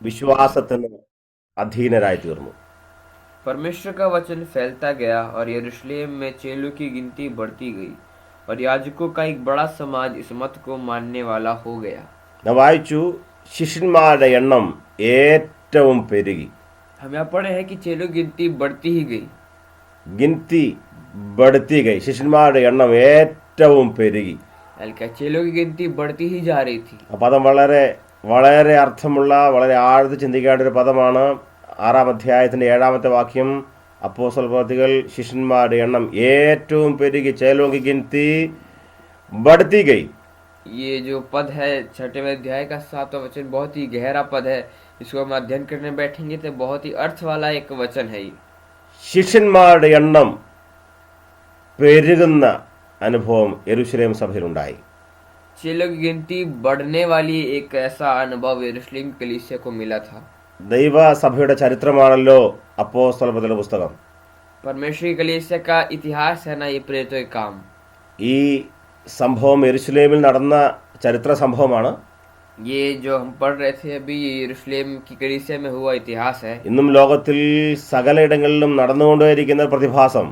വിശ്വാസത്തിന് അധീനരായി തീർന്നു. परमेश्वर का वचन फैलता गया और यरूशलेम में चेलों की गिनती बढ़ती गई और याजकों का एक बड़ा समाज इस मत को मानने वाला हो गया। ഞാൻ വായിച്ചു, ശിഷ്യന്മാരുടെ എണ്ണം ഏറ്റവും പെരുകി. हम यहाँ पढ़े हैं कि चेलों की गिनती बढ़ती ही गई। ഗിൻതി ബടുത്തി ഗൈ, ശിഷ്യന്മാരുടെ എണ്ണം ഏറ്റവും പെരുകി. चेलों की गिनती बढ़ती ही जा रही थी। ആ പദം വളരെ വളരെ അർത്ഥമുള്ള, വളരെ ആഴ്ത്തി ചിന്തിക്കേണ്ട ഒരു പദമാണ്. 6-ാം അധ്യായത്തിൻ്റെ 7-ാമത്തെ വാക്യം, അപ്പോസ്തല പ്രവൃത്തികൾ, ശിഷ്യന്മാരുടെ എണ്ണം ഏറ്റവും പെരുകി, ചേലോങ്കി ഗിൻതി ബടുത്തി ഗൈ. ये जो पद है 6वें अध्याय का 7वां वचन बहुत ही गहरा पद है। इसको हम अध्ययन करने बैठेंगे तो बहुत ही अर्थ वाला एक वचन है ये। ശിഷ്യന്മാരുടെ എണ്ണം പെരുകുന്ന അനുഭവം യെരൂശലേം സഭയിലുണ്ടായി. चेलों की गिनती बढ़ने वाली एक ऐसा अनुभव यरूशलेम की कलीसिया को मिला था। ദൈവസഭയുടെ ചരിത്രമാണല്ലോ അപ്പോസ്തല പ്രവൃത്തികളുടെ പുസ്തകം. परमेश्वर की कलीसिया का इतिहास है ना ये प्रेरितों के काम। ഈ സംഭവം യെരൂശലേമിൽ നടന്ന ചരിത്ര സംഭവമാണ്. ये जो हम पढ़ रहे थे अभी, ये यरूशलेम की कलीसिया में हुआ इतिहास है। ഇന്നും ലോകത്തിൽ സകലയിടങ്ങളിലും നടന്നുകൊണ്ടേയിരിക്കുന്ന പ്രതിഭാസം.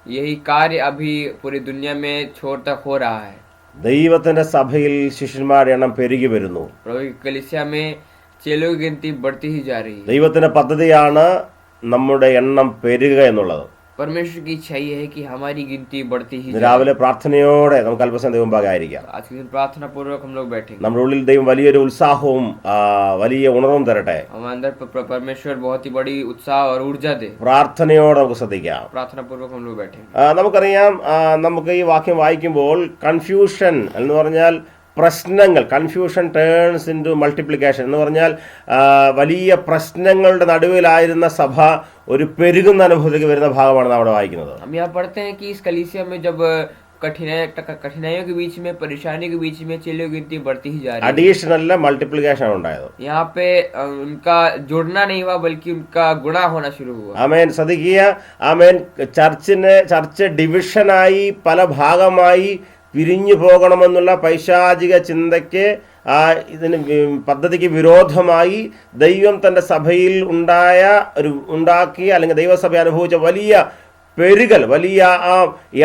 यही कार्य अभी पूरी दुनिया में छोर तक हो रहा है। ദൈവത്തിന്റെ സഭയിൽ ശിഷ്യന്മാരുടെ എണ്ണം പെരുകി വരുന്നു. प्रभु की कलीसिया में चेलों की गिनती बढ़ती ही जा रही है। ദൈവത്തിന്റെ പദ്ധതിയാണ് നമ്മുടെ എണ്ണം പെരുകുക എന്നുള്ളത്. परमेश्वर की इच्छा ये है कि हमारी गिनती बढ़ती ही जाए। രാവിലെ പ്രാർത്ഥനയോടെ നമുക്ക് അല്പസമയം ദൈവമുമ്പാകെ ആയിരിക്കാം. आज के दिन प्रार्थना पूर्वक हम लोग बैठेंगे। നമ്മുടെ ഉള്ളിൽ ദൈവം വലിയൊരു ഉത്സാഹവും വലിയ ഉണർവും തരട്ടെ. हम अंदर परमेश्वर बहुत ही बड़ी उत्साह और ऊर्जा दे। പ്രാർത്ഥനയോടെ നമുക്ക് ശ്രദ്ധിക്കാം. प्रार्थना पूर्वक हम लोग बैठेंगे। നമുക്കറിയാം, നമുക്ക് ഈ വാക്യം വായിക്കുമ്പോൾ കൺഫ്യൂഷൻ എന്ന് പറഞ്ഞാൽ പ്രശ്നങ്ങൾ, confusion turns into multiplication എന്ന് പറഞ്ഞാൽ വലിയ പ്രശ്നങ്ങളുടെ നടുവിലായിരുന്ന സഭ ഒരു പെരുകുന്ന അനുഭവത്തിലേക്ക് വരുന്ന ഭാഗമാണ് നാം അവിടെ വായിക്കുന്നത്. हम यहाँ पढ़ते हैं कि इस कलीसिया में जब कठिनाइयों के बीच में, परेशानी के बीच में चेलों की गिनती बढ़ती ही जा रही है। അഡീഷണൽ മൾട്ടിപ്ലിക്കേഷൻ ആണ് ഉണ്ടായത്. यहाँ पे उनका जुड़ना नहीं हुआ बल्कि उनका गुणा होना शुरू हुआ। ആമേൻ. ശ്രദ്ധിക്കുക, ആമേൻ. ചർച്ച് ഡിവിഷനായി പല ഭാഗമായി പിരിഞ്ഞു പോകണമെന്നുള്ള പൈശാചിക ചിന്തയ്ക്ക്, ഇതിന് പദ്ധതിക്ക് വിരോധമായി ദൈവം തൻ്റെ സഭയിൽ ഉണ്ടാക്കിയ അല്ലെങ്കിൽ ദൈവസഭ അനുഭവിച്ച വലിയ പെരുകൽ, വലിയ ആ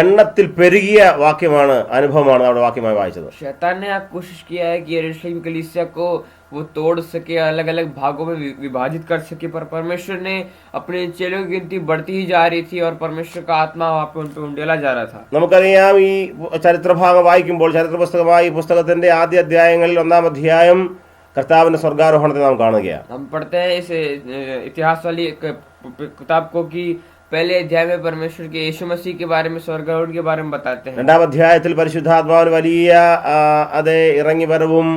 എണ്ണത്തിൽ പെരുകിയ വാക്യമാണ്, അനുഭവമാണ് അവിടെ വാക്യമായി വായിച്ചത്. शैतान ने कोशिश किया है कि यरूशलेम कलीसिया को वो तोड़ सके, अलग अलग भागों में विभाजित कर सके, पर परमेश्वर ने अपने चेलों की गिनती बढ़ती ही जा रही थी और परमेश्वर का आत्मा वहाँ पे उन पे उंडेला जा रहा था। നമുക്കറിയാം, ഈ ചരിത്രഭാഗം വായിക്കുമ്പോൾ, ചരിത്ര പുസ്തകമായി പുസ്തകത്തിന്റെ ആദ്യ അധ്യായങ്ങളിൽ 1-ാം അധ്യായം കർത്താവിന്റെ സ്വർഗാരോഹണത്തെ നാം കാണുകയാണ്. हम पढ़ते हैं इस इतिहास वाली किताब को कि पहले अध्याय में परमेश्वर के यीशु मसीह के बारे में, स्वर्गारोहण के बारे में बताते हैं। 2-ാം അധ്യായത്തിൽ പരിശുദ്ധാത്മാവിന് വലിയ ഇറങ്ങി വരവും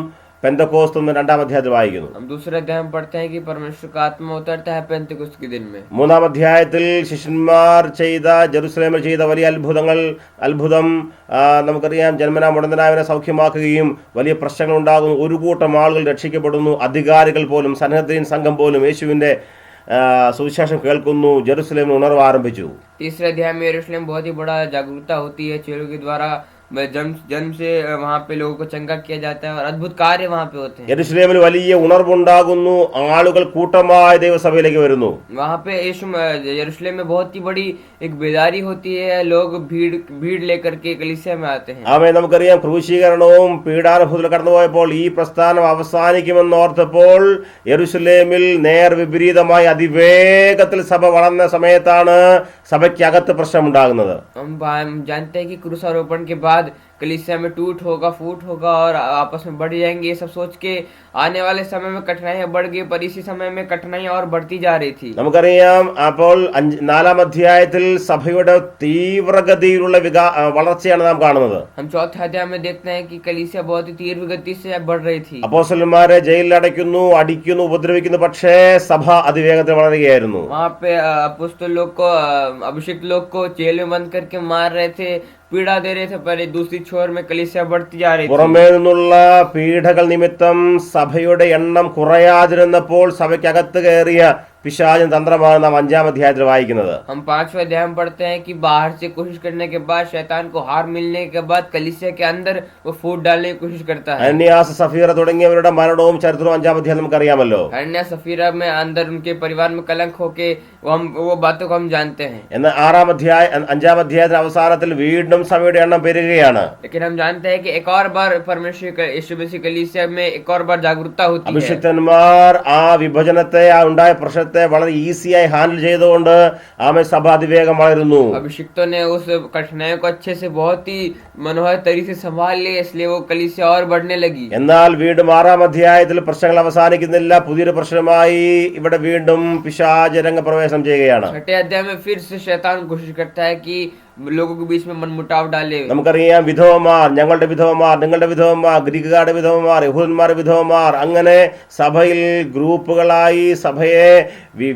പെന്തക്കോസ്തും 2-ാം അധ്യായത്തിൽ വായിക്കുന്നു. हम दूसरे अध्याय में पढ़ते हैं कि परमेश्वर का आत्मा उतरता है पेंतिकुस्त के दिन में। 3-ാം അധ്യായത്തിൽ ശിഷ്യന്മാർ ജെറുസലേമിൽ ചെയ്ത വലിയ അത്ഭുതം നമുക്കറിയാം. ജന്മനാ മുടന്തനായവനെ സൗഖ്യമാക്കുകയും വലിയ പ്രശ്നങ്ങൾ ഉണ്ടാകുന്നു. ഒരു കൂട്ടം ആളുകൾ രക്ഷിക്കപ്പെടുന്നു. അധികാരികൾ പോലും, സൻഹദ്രീൻ സംഘം പോലും യേശുവിന്റെ സുവിശേഷം കേൾക്കുന്നു. ജെറുസലേമിൽ ഉണർവ് ആരംഭിച്ചു. तीसरे अध्याय में यरूशलेम बहुत ही बड़ा जागरूकता होती है। चेलों के द्वारा जन्म से वहाँ पे लोगों को चंगा किया जाता है और अद्भुत कार्य वहाँ पे होते हैं। യെരൂശലേമിൽ വലിയ ഉണർവുണ്ടാകുന്നു. ആളുകൾ കൂട്ടമായി ദൈവസഭയിലേക്ക് വരുന്നു. वहाँ पे यरूशलेम में बहुत ही बड़ी एक बेदारी होती है। लोग भीड़ लेकर के कलीसिया में आते हैं। ആമേൻ. നമുക്കറിയാം, ക്രൂശീകരണവും പീഡാനുഭവത്തിലും കടന്നുപോയപ്പോൾ ഈ പ്രസ്ഥാനം അവസാനിക്കുമെന്നോർത്തപ്പോൾ യെരൂശലേമിൽ നേർ വിപരീതമായി അതിവേഗത്തിൽ സഭ വളർന്ന സമയത്താണ് സഭയ്ക്കകത്ത് പ്രശ്നമുണ്ടാകുന്നത്. हम जानते हैं कि क्रूसारोपण के बाद कलीसिया में टूट होगा, फूट होगा और आपस में बढ़ जाएंगे। ये सब सोच के आने वाले समय में कठिनाइयां बढ़ गई, पर इसी समय में कठिनाइयां और बढ़ती जा रही थी। നമുക്കറിയാം, അപ്പോൾ 4-ാം അധ്യായത്തിൽ സഭയുടെ തീവ്രഗതിയിലുള്ള വളർച്ചയാണ് നാം കാണുന്നത്. हम चौथे अध्याय में देखते हैं कि कलीसिया बहुत ही तीव्र गति से बढ़ रही थी। അപ്പോസ്തലന്മാരെ ജയിലിൽ അടിക്കുന്നു, ഉപദ്രവിക്കുന്നു. പക്ഷേ സഭ അതിവേഗത്തിൽ വളരുകയായിരുന്നു. वहाँ पे अपोस्तल लोग को, अभिषिक्त लोग को जेल में बंद करके मार रहे थे, पीड़ा दे रहे थे, पर दूसरी छोर में कलीसिया बढ़ती जा रही थी। പുറമേ നിന്നുള്ള പീഡകൾ നിമിത്തം സഭയുടെ എണ്ണം കുറയാതിരുന്നപ്പോൾ സഭയ്ക്കകത്ത് കയറിയ പിശാചിന്റെ തന്ത്രമാണ് നാം 5-ാം അധ്യായത്തിൽ വായിക്കുന്നത്. हम 5वें अध्याय में पढ़ते हैं कि बाहर से कोशिश करने के बाद, शैतान को हार मिलने के बाद कलीसिया के अंदर वो फूट डालने की कोशिश करता है. അനന്യാസ്, സഫീറ തുടങ്ങിയവരുടെ മരണവും ചരിത്രവും 5-ാം അധ്യായം നമുക്കറിയാമല്ലോ. हरण्या सफीरा में अंदर उनके परिवार में कलंक होके वो बातों को हम जानते हैं. എന്നാൽ 5-ാം അധ്യായത്തിന്റെ അവസാനത്തിൽ വീണ്ടും സഭയുടെ എണ്ണം പെരുകുകയാണ്. लेकिन हम जानते हैं कि एक और बार परमेश्वर यीशु मसीह कलीसिया में एक और बार जागरूकता होती है. അഭിഷിക്തന്മാർ ആ വിഭജനത്തെ, ആ ഉണ്ടായ പ്രശ്നത്തെ വളരെ ഈസിയായി ഹാൻഡിൽ ചെയ്തുകൊണ്ട് ആമേ സഭ അതിവേഗം വളരുന്നു. अभिषिक्तों ने उस कठिनाइयों को अच्छे से बहुत ही मनोहर तरीके से संभाल लिया, इसलिए वो कलीसिया और बढ़ने लगी. എന്നാൽ വീണ്ടും 6-ാം അധ്യായത്തിൽ പ്രശ്നങ്ങൾ അവസാനിക്കുന്നില്ല. പുതിയൊരു പ്രശ്നമായി ഇവിടെ വീണ്ടും പിശാച് രംഗപ്രവേശനം ചെയ്യുകയാണ്. 6ठे अध्याय में फिर से शैतान कोशिश करता है कि लोगों के बीच में मनमुटाव डाले. നമുക്കറിയാം, വിധവമാർ, ഞങ്ങളുടെ വിധവമാർ, നിങ്ങളുടെ വിധവമാർ, ഗ്രീക്കുകാരുടെ വിധവമാർ, യഹൂദന്മാരുടെ വിധവമാർ, അങ്ങനെ സഭയിൽ ഗ്രൂപ്പുകളായി സഭയെ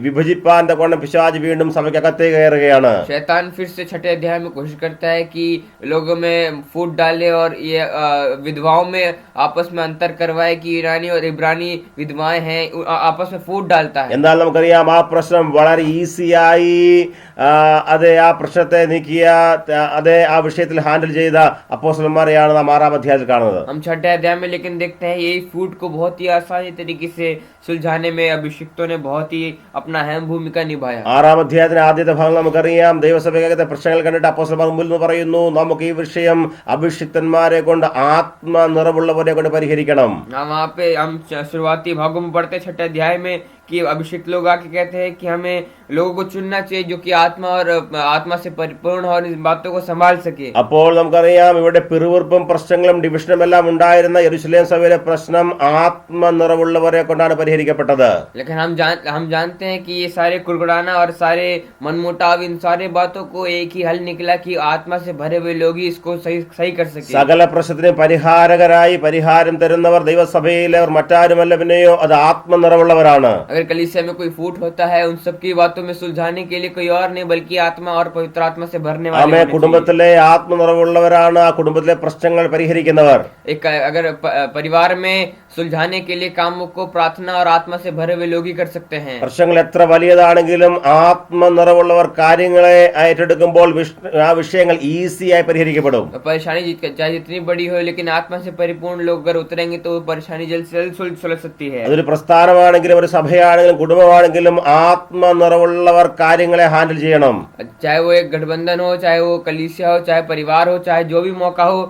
വിഭജിപ്പാൻ കൊണ്ട് പിശാച് വീണ്ടും സഭയ്ക്കകത്തേ കയറുകയാണ്. शैतान फिर से 6ठे अध्याय में कोशिश करता है कि लोगों में फूट डाले और ये विधवाओं में आपस में अंतर करवाए कि ईरानी और इब्रानी विधवाएं हैं, आपस में फूट डालता है. എന്നാൽ നമുക്കറിയാം, ആ പ്രശ്നം വളരെ ഈസിയായി അതെ ആ പ്രശ്നത്തെ നീക്കിയ അതെ ആ വിഷയത്തിൽ ഹാൻഡിൽ ചെയ്ത അപ്പോസ്തലന്മാരെയാണ് നാം 6-ാം അധ്യായത്തിൽ കാണുന്നത്. हम 6ठे अध्याय में लेकिन देखते हैं यही फूट को बहुत ही आसानी तरीके से सुलझाने में अभिषिक्तों ने बहुत ही अपना अहम भूमिका निभाया. 6-ാം അധ്യായത്തിന്റെ ആദ്യത്തെ ഭാഗം നമുക്കറിയാം, ദൈവസഭയ്ക്കകത്തെ പ്രശ്നങ്ങൾ കണ്ടിട്ട് അപ്പോസ്തലന്മാർ മുമ്പിൽ നിന്ന് പറയുന്നു, നമുക്ക് ഈ വിഷയം അഭിഷിക്തന്മാരെ കൊണ്ട് ആത്മ നിറവുള്ളവരെ കൊണ്ട് പരിഹരിക്കണം. वहाँ पे हम शुरुआती भागों में पढ़ते 6ठे अध्याय में कि अभिषिक्त लोग आके कहते हैं कि हमें लोगों को चुनना चाहिए जो कि आत्मा और आत्मा से परिपूर्ण और इन बातों को संभाल सके. അപ്പോൾ നമുക്കറിയാം, ഇവിടെ പിറുവിറുപ്പും പ്രശ്നങ്ങളും ഡിവിഷനും എല്ലാം ഉണ്ടായിരുന്ന യെരുശലേം സഭയിലെ പ്രശ്നം ആത്മ നിറവുള്ളവരെ കൊണ്ടാണ് പരിഹരിക്കപ്പെട്ടത്. लेकिन हम जानते हैं कि ये सारे कुड़कुड़ाना और सारे मनमुटाव, इन सारे बातों को एक ही हल निकला कि आत्मा से भरे हुए लोग ही इसको सही कर सके. സകല പ്രശ്നത്തിനും പരിഹാരകരായി പരിഹാരം തരുന്നവർ ദൈവസഭയിലെ മറ്റാരുമല്ല, പിന്നെയോ അത് ആത്മ നിറവുള്ളവരാണ്. अगर कलीसिया में कोई फूट होता है, उन सब की बातों में सुलझाने के लिए कोई और नहीं बल्कि आत्मा और पवित्र आत्मा से भरने वाले होने चाहिए. കുടുംബത്തിലെ ആത്മ നിറവുള്ളവരാണ് ആ കുടുംബത്തിലെ പ്രശ്നങ്ങൾ പരിഹരിക്കുന്നവർ. एक अगर परिवार में सुलझाने के लिए कामों को प्रार्थना और आत्मा से भरे हुए लोग ही कर सकते हैं. പ്രശ്നങ്ങൾ എത്ര വലിയതാണെങ്കിലും ആത്മ നിറവുള്ളവർ കാര്യങ്ങളെ ഏറ്റെടുക്കുമ്പോൾ ആ വിഷയങ്ങൾ ഈസിയായി പരിഹരിക്കപ്പെടും. परेशानी चाहे जितनी बड़ी हो, लेकिन आत्मा से परिपूर्ण लोग अगर उतरेंगे तो परेशानी जल्द से जल्द सुलझ सकती है. അതൊരു പ്രസ്ഥാനമാണെങ്കിലും ഒരു സഭയാണെങ്കിലും कुടുംബമാണെങ്കിലും ആത്മ നിറവുള്ളവർ കാര്യങ്ങളെ ഹാൻഡിൽ ചെയ്യണം. चाहे वो एक गठबंधन हो, चाहे वो कलीसिया हो, चाहे परिवार हो, चाहे जो भी मौका हो,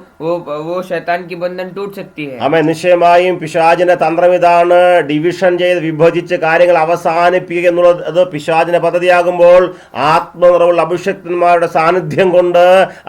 वो शैतान की बंधन टूट सकती है. ആമേൻ. നിശ്ചയമായും പിശാചിന്റെ തന്ത്രം ഇതാണ്, ഡിവിഷൻ ചെയ്ത് വിഭജിച്ച് കാര്യങ്ങൾ അവസാനിപ്പിക്കുക എന്നുള്ളത്. അത് പിശാചിന്റെ പദ്ധതിയാകുമ്പോൾ ആത്മ നിറവുള്ള അഭിഷക്തന്മാരുടെ സാന്നിധ്യം കൊണ്ട്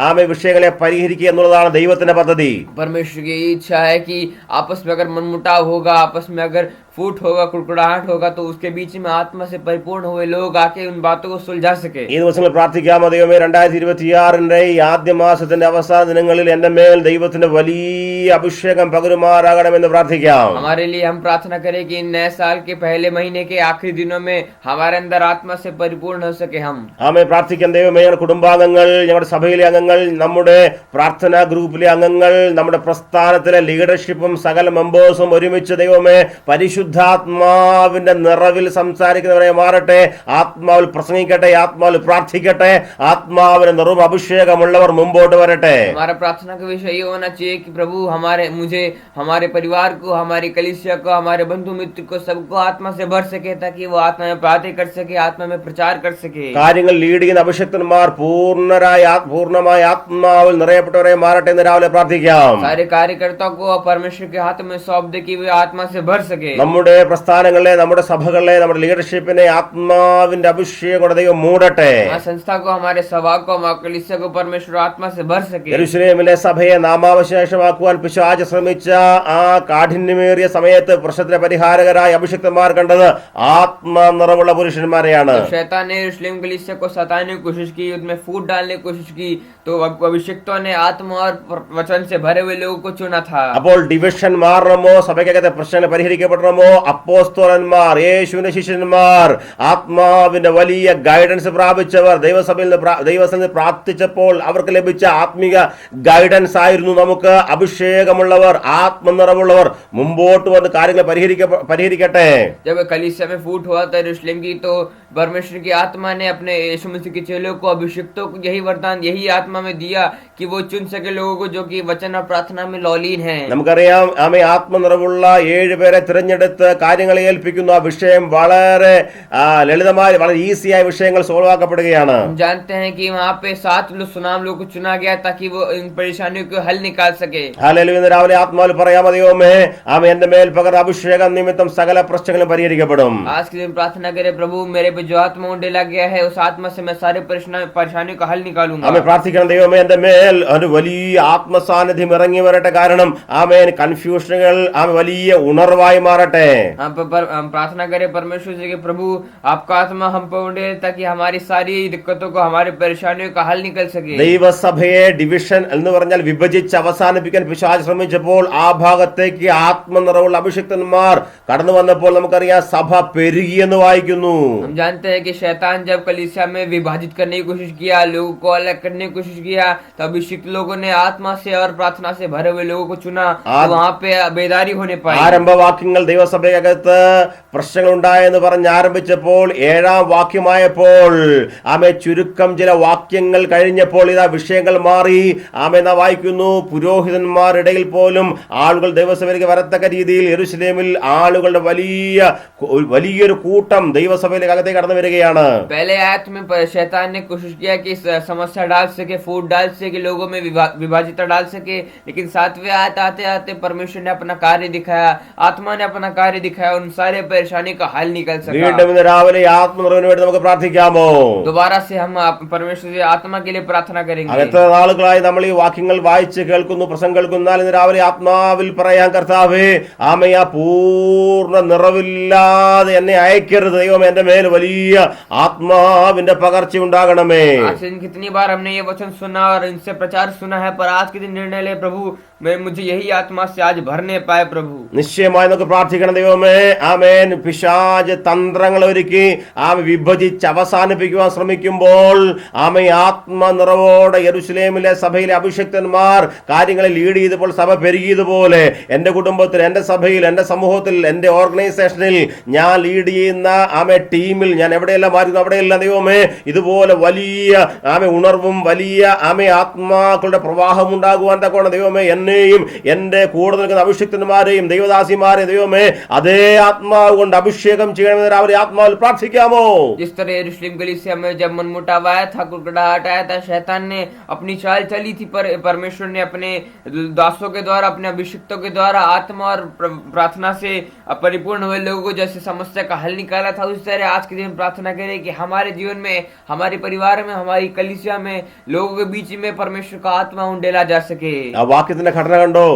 ആമേ വിഷയങ്ങളെ പരിഹരിക്കുക എന്നുള്ളതാണ് ദൈവത്തിന്റെ പദ്ധതി. परमेश्वर की इच्छा है कि आपस में अगर मनमुटाव होगा, आपस में अगर फूट होगा, कुड़कुड़ाहट होगा, तो उसके बीच में आत्मा से परिपूर्ण हुए लोग आके उन बातों को सुलझा सके. ഈ ദിവസങ്ങളിൽ പ്രാർത്ഥിക്കാമോ, ദൈവമേ 2026 ഈ ആദ്യ മാസത്തിന്റെ അവസാന ദിനങ്ങളിൽ എന്റെ മേൽ ദൈവത്തിന്റെ വലിയ അഭിഷേകം പകരുമാറാകണമെന്ന് പ്രാർത്ഥിക്കാം. हमारे लिए हम प्रार्थना करें कि नए साल के पहले महीने के आखिरी दिनों में हमारे अंदर आत्मा से परिपूर्ण हो सके. हम ആമേ പ്രാർത്ഥിക്കാം. ദൈവമേ, ഞങ്ങളുടെ കുടുംബാംഗങ്ങൾ, ഞങ്ങളുടെ സഭയിലെ അംഗങ്ങൾ, നമ്മുടെ പ്രാർത്ഥനാ ഗ്രൂപ്പിലെ അംഗങ്ങൾ, നമ്മുടെ പ്രസ്ഥാനത്തിലെ ലീഡർഷിപ്പും സകല മെമ്പേഴ്സും ഒരുമിച്ച് ദൈവമേ പരിശുദ്ധാത്മാവിന്റെ നിറവിൽ സംസാരിക്കുന്നവരെ മാറട്ടെ. ആത്മാവിൽ പ്രസംഗിക്കട്ടെ, ആത്മാവിൽ പ്രാർത്ഥിക്കട്ടെ, ആത്മാവിന്റെ നിറവ് അഭിഷേകമുള്ളവർ മുമ്പോട്ട് വരട്ടെ. हमारा प्रार्थना का विषय ये होना चाहिए कि प्रभु मुझे, हमारे परिवार को, हमारी कलीसिया को, हमारे बंधु मित्र को, सबको आत्मा से भर सके, ताकि वो आत्मा में बातें कर सके, आत्मा में प्रचार कर सके. കാര്യങ്ങൾ ലീഡ് ചെയ്യുന്ന അഭിഷക്തന്മാർ പൂർണ്ണമായി ആത്മാവിൽ നിറയപ്പെട്ടവരെ മാറട്ടെ എന്ന് രാവിലെ പ്രാർത്ഥിക്കാം. सारे कार्यकर्ताओं को परमेश्वर के हाथ में सौंप दे कि वे आत्मा से भर सके. നമ്മുടെ പ്രസ്ഥാനങ്ങളെ, നമ്മുടെ സഭകളെ, നമ്മുടെ ലീഡർഷിപ്പിനെ ആത്മാവിന്റെ അഭിഷേകം കൊണ്ട് ദൈവം മൂടട്ടെ. संस्था को, हमारे सभा को, हमारे कलीसिया को परमेश्वर आत्मा से भर सके. യെരൂശലേമിലെ സഭയെ നാമാവശേഷമാക്കുവാൻ പിശാച് ശ്രമിച്ച ആ കാഠിന്യമേറിയ സമയത്ത് പ്രശ്നത്തിന് പരിഹാരകരായ അഭിഷിക്തന്മാർ കണ്ടത് ആത്മ നിറവുള്ള പുരുഷന്മാരെയാണ്. शैतान ने यरूशलेम कलीसिया को सताने की कोशिश की, उसमें फूट डालने की कोशिश की, तो अभिषिक्तों ने आत्मा और वचन से भरे हुए लोगों को चुना था। അപ്പോൾ ഡിവിഷൻ മാറണമോ, സഭയ്ക്കകത്തെ പ്രശ്നങ്ങൾ പരിഹരിക്കപ്പെടണമോ, അപ്പോസ്തലന്മാർ, യേശുവിന്റെ ശിഷ്യന്മാർ, ആത്മാവിന്റെ വലിയ ഗൈഡൻസ് പ്രാപിച്ചവർ ദൈവസന്നിധിയിൽ പ്രാർത്ഥിച്ചപ്പോൾ അവർക്ക് ലഭിച്ച ആത്മീക ഗൈഡൻസ് ആയിരുന്നു നമുക്ക് അഭിഷേകമുള്ളവർ, ആത്മനിറവുള്ളവർ മുമ്പോട്ട് വന്ന് കാര്യങ്ങൾ പരിഹരിക്കട്ടെ. जब कलीसिया में फूट हुआ था यरूशलेम की, तो परमेश्वर की आत्मा ने अपने यीशु मसीह के चेलों को, अभिषिक्तों को यही वरदान, यही आत्मा में दिया कि वो चुन सके लोगों को जो कि वचन और प्रार्थना में लौलीन हैं। നമുക്കറിയാം, ആമേ ആത്മനിറവുള്ള 7 പേരെ തിരഞ്ഞെടുത്ത് കാര്യങ്ങളെ ഏൽപ്പിക്കുന്നു. ആ വിഷയം വളരെ ലളിതമായി, വളരെ ഈസിയായ വിഷയങ്ങൾ സോൾവ് ആക്കപ്പെടുകയാണ്. हम जानते हैं कि वहाँ पे 7 सुनाम लोग को चुना गया ताकि वो इन परेशानियों को हल निकाल सके। ഹല്ലേലൂയ. ഇന്ന് രാവിലെ ആത്മാവിൽ പറയാം, ദൈവമേ, ആമേ എന്റെ മേൽ പകർന്ന അഭിഷേകം നിമിത്തം സകല പ്രശ്നങ്ങളും പരിഹരിക്കപ്പെടും. आज के दिन प्रार्थना करें, प्रभु मेरे पे जो आत्मा उंडेला गया है उस आत्मा से मैं सारे परेशानियों का हल निकालूंगा। ആമേ പ്രാർത്ഥിക്കണം, ദൈവമേ എന്റെ മേൽ ഒരു വലിയ ആത്മസാന്നിധ്യം ഇറങ്ങി വരട്ടെ. കാരണം ആമേൻ കൺഫ്യൂഷനുകൾ ആമേ വലിയ ഉണർവായി മാറട്ടെ. हम प्रार्थना करें परमेश्वर से कि प्रभु आपका आत्मा हम पर उंडे ताकि हमारी सारी दिक्कतों को, हमारी परेशानियों का हल निकल सके। ദൈവസഭയെ ഡിവിഷൻ എന്ന് പറഞ്ഞാൽ വിഭജിച്ച് അവസാനിപ്പിക്കാൻ പിശാച് ശ്രമിച്ചപ്പോൾ ആ ഭാഗത്തേക്ക് ആത്മനിറവുള്ള അഭിഷിക്തന്മാർ കടന്നു വന്നപ്പോൾ നമുക്കറിയാം സഭ പെരുകിയെന്ന് വായിക്കുന്നു. हम जानते हैं कि शैतान जब कलीसिया में विभाजित करने की कोशिश किया, लोगों को अलग करने की कोशिश किया, तो अभिषिक्त लोगों ने आत्मा से और प्रार्थना से भरे हुए लोगों को चुना, तो वहाँ पे बेदारी होने पाई। ആരംഭവാക്യങ്ങൾ ദൈവസഭയ്ക്കകത്ത് പ്രശ്നങ്ങൾ ഉണ്ടായെന്ന് പറഞ്ഞ് ആരംഭിച്ചപ്പോൾ 7ാം വാക്യമായപ്പോൾ ആമേ ചുരുക്കം ചില വാക്യങ്ങൾ കഴിഞ്ഞപ്പോൾ ഇതാ വിഷയങ്ങൾ മാറി. ആമേ നാം വായിക്കുന്നു, പുരോഹിതന്മാരിടയിൽ പോലും ആളുകൾ ദൈവസഭയിലേക്ക് വരത്തക്ക രീതിയിൽ യെരൂശലേമിൽ ആളുകളുടെ വലിയൊരു കൂട്ടം ദൈവസഭയിലേക്ക് അകത്തേക്ക് കടന്നു വരികയാണ്. पहले आयत में शैतान ने कोशिश किया कि समस्या डाल सके, फूट डाल सके, लोगों में विभाजित डाल सके, लेकिन 7वें आयत आते आते परमेश्वर ने अपना कार्य दिखाया, आत्मा ने अपना कार्य दिखाया, उन सारे परेशानी का हल निकल सका। വീണ്ടും ഇന്ന് രാവിലെ ആത്മനിറവിന് വേണ്ടി നമുക്ക് പ്രാർത്ഥിക്കാമോ? दोबारा से हम परमेश्वर से आत्मा के लिए प्रार्थना करेंगे। എത്ര നാളുകളായി നമ്മൾ ഈ വാക്യങ്ങൾ വായിച്ച് കേൾക്കുന്നു, പ്രസംഗം കേൾക്കുന്നാൽ ഇന്ന് രാവിലെ ആത്മാവിൽ പറയാൻ, കർത്താവേ, ആമയാ പൂർണ്ണ നിറവില്ലാതെ എന്നെ അയക്കരുത്. ദൈവം എന്റെ മേൽ വലിയ ആത്മാവിന്റെ പകർച്ച ഉണ്ടാകണമേ. आज से कितनी बार हमने ये वचन सुना और इनसे प्रचार सुना है, पर आज के दिन निर्णय ले, प्रभु मुझे यही आत्मा से आज भरने पाए प्रभु। നിശ്ചയമായി നമുക്ക് പ്രാർത്ഥിക്കണം, ദൈവമേ, ആമേൻ. പിശാച് തന്ത്രങ്ങൾ ഒരുക്കി ആമ വിഭജിച്ച് അവസാനിപ്പിക്കുവാൻ ശ്രമിക്കുമ്പോൾ ആമ ആത്മനിറവോടെ യെരൂശലേമിലെ സഭയിലെ അഭിഷിക്തന്മാർ കാര്യങ്ങളെ ലീഡ് ചെയ്തപ്പോൾ സഭ പെരുകിയതുപോലെ എന്റെ കുടുംബത്തിൽ, എന്റെ സഭയിൽ, എന്റെ സമൂഹത്തിൽ, എന്റെ ഓർഗനൈസേഷനിൽ ഞാൻ ലീഡ് ചെയ്യുന്ന ആമെ ടീമിൽ ഞാൻ എവിടെയെല്ലാം മാറുന്നു അവിടെയെല്ലാം ദൈവമേ ഇതുപോലെ വലിയ ആമെ ഉണർവും വലിയ ആമെ ആത്മാക്കളുടെ പ്രവാഹം ഉണ്ടാകുവാൻ തക്കോണം ദൈവമേ എന്നെയും എന്റെ കൂടെ നിൽക്കുന്ന അഭിഷിക്തന്മാരെയും ദൈവദാസിമാരെയും ദൈവമേ അതേ ആത്മാവ് കൊണ്ട് അഭിഷേകം ചെയ്യണമെന്ന് രാവിലെ ആത്മാവിൽ പ്രാർത്ഥിക്കാമോ? जिस तरह यरूशलेम कलीसिया में जब मनमुटाव आया था, कुड़कुड़ाहट आया था, शैतान ने अपनी चाल चली थी, पर परमेश्वर ने अपने दासों के द्वारा, अपने अभिषिक्तों के द्वारा आत्मा और प्रार्थना से परिपूर्ण हुए लोगों को जैसे समस्या का हल निकाला था, उस तरह आज के दिन प्रार्थना करें कि हमारे जीवन में, हमारे परिवार में, हमारी कलीसिया में, लोगों के बीच में परमेश्वर का आत्मा उंडेला जा सके। ആ വാക്യത്തിന്റെ ഘടന കണ്ടോ?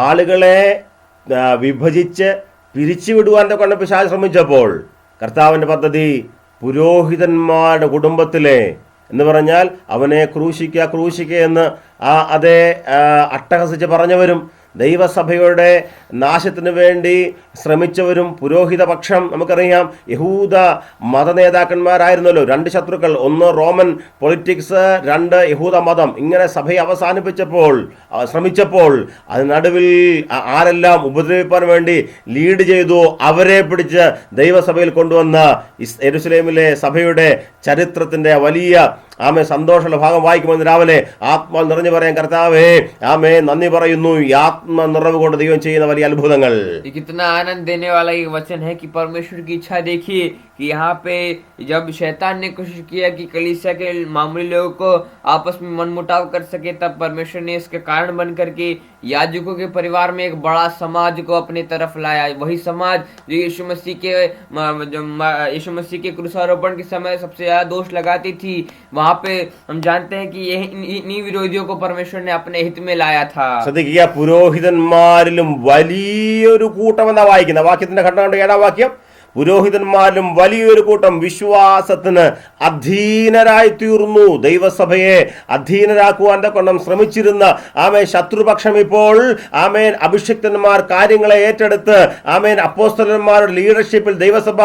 ആളുകളെ വിഭജിച്ച് പിരിച്ചുവിടുവാൻ കൊണ്ട് പിശാച് ശ്രമിച്ചപ്പോൾ കർത്താവിന്റെ പദ്ധതി പുരോഹിതന്മാരുടെ കുടുംബത്തിലെ എന്ന് പറഞ്ഞാൽ അവനെ ക്രൂശിക്ക എന്ന് അതേ അട്ടഹസിച്ച് പറഞ്ഞവരും ദൈവസഭയുടെ നാശത്തിന് വേണ്ടി ശ്രമിച്ചവരും പുരോഹിത പക്ഷം നമുക്കറിയാം യഹൂദ മതനേതാക്കന്മാരായിരുന്നല്ലോ. 2 ശത്രുക്കൾ, ഒന്ന് റോമൻ പൊളിറ്റിക്സ്, 2 യഹൂദ മതം. ഇങ്ങനെ സഭയെ അവസാനിപ്പിച്ചപ്പോൾ ശ്രമിച്ചപ്പോൾ അതിനടുവിൽ ആരെല്ലാം ഉപദ്രവിപ്പാൻ വേണ്ടി ലീഡ് ചെയ്തു അവരെ പിടിച്ച് ദൈവസഭയിൽ കൊണ്ടുവന്ന യെരൂശലേമിലെ സഭയുടെ ചരിത്രത്തിന്റെ വലിയ ആമേ സന്തോഷമുള്ള ഭാഗം വായിക്കുമ്പോൾ രാവിലെ ആത്മാവ് നിറഞ്ഞു പറയാൻ, കർത്താവേ ആമേ നന്ദി പറയുന്നു, ഈ ആത്മ നിറവ് കൊണ്ട് ദൈവം ചെയ്യുന്ന വലിയ അത്ഭുതങ്ങൾ. कितना आनंद देने वाला ये वचन है कि परमेश्वर की इच्छा देखिए कि यहाँ पे जब शैतान ने कोशिश किया कि कलीसिया के मामूली लोगों को आपस में मनमुटाव कर सके, तब परमेश्वर ने इसके कारण बन करके याजकों के परिवार में एक बड़ा समाज को अपनी तरफ लाया। वही समाज जो यीशु मसीह के क्रूसारोपण के समय सबसे ज्यादा दोष लगाती थी, वहां पे हम जानते हैं कि इन्हीं विरोधियों को परमेश्वर ने अपने हित में लाया था। ശ്രദ്ധിക്കുക, പുരോഹിതന്മാരിലും വലിയൊരു കൂട്ടം എന്നാ വായിക്കുന്ന വാക്യത്തിന്റെ ഘട്ടം കൊണ്ട് 7ാം വാക്യം, പുരോഹിതന്മാരിലും വലിയൊരു കൂട്ടം വിശ്വാസത്തിന് അധീനരായി തീർന്നു. ദൈവസഭയെ അധീനരാക്കുവാൻ കൊണ്ടും ശ്രമിച്ചിരുന്ന ശത്രുപക്ഷം ഇപ്പോൾ അഭിഷിക്തന്മാർ കാര്യങ്ങളെ ഏറ്റെടുത്ത് അപ്പോസ്തലന്മാരുടെ ലീഡർഷിപ്പിൽ ദൈവസഭ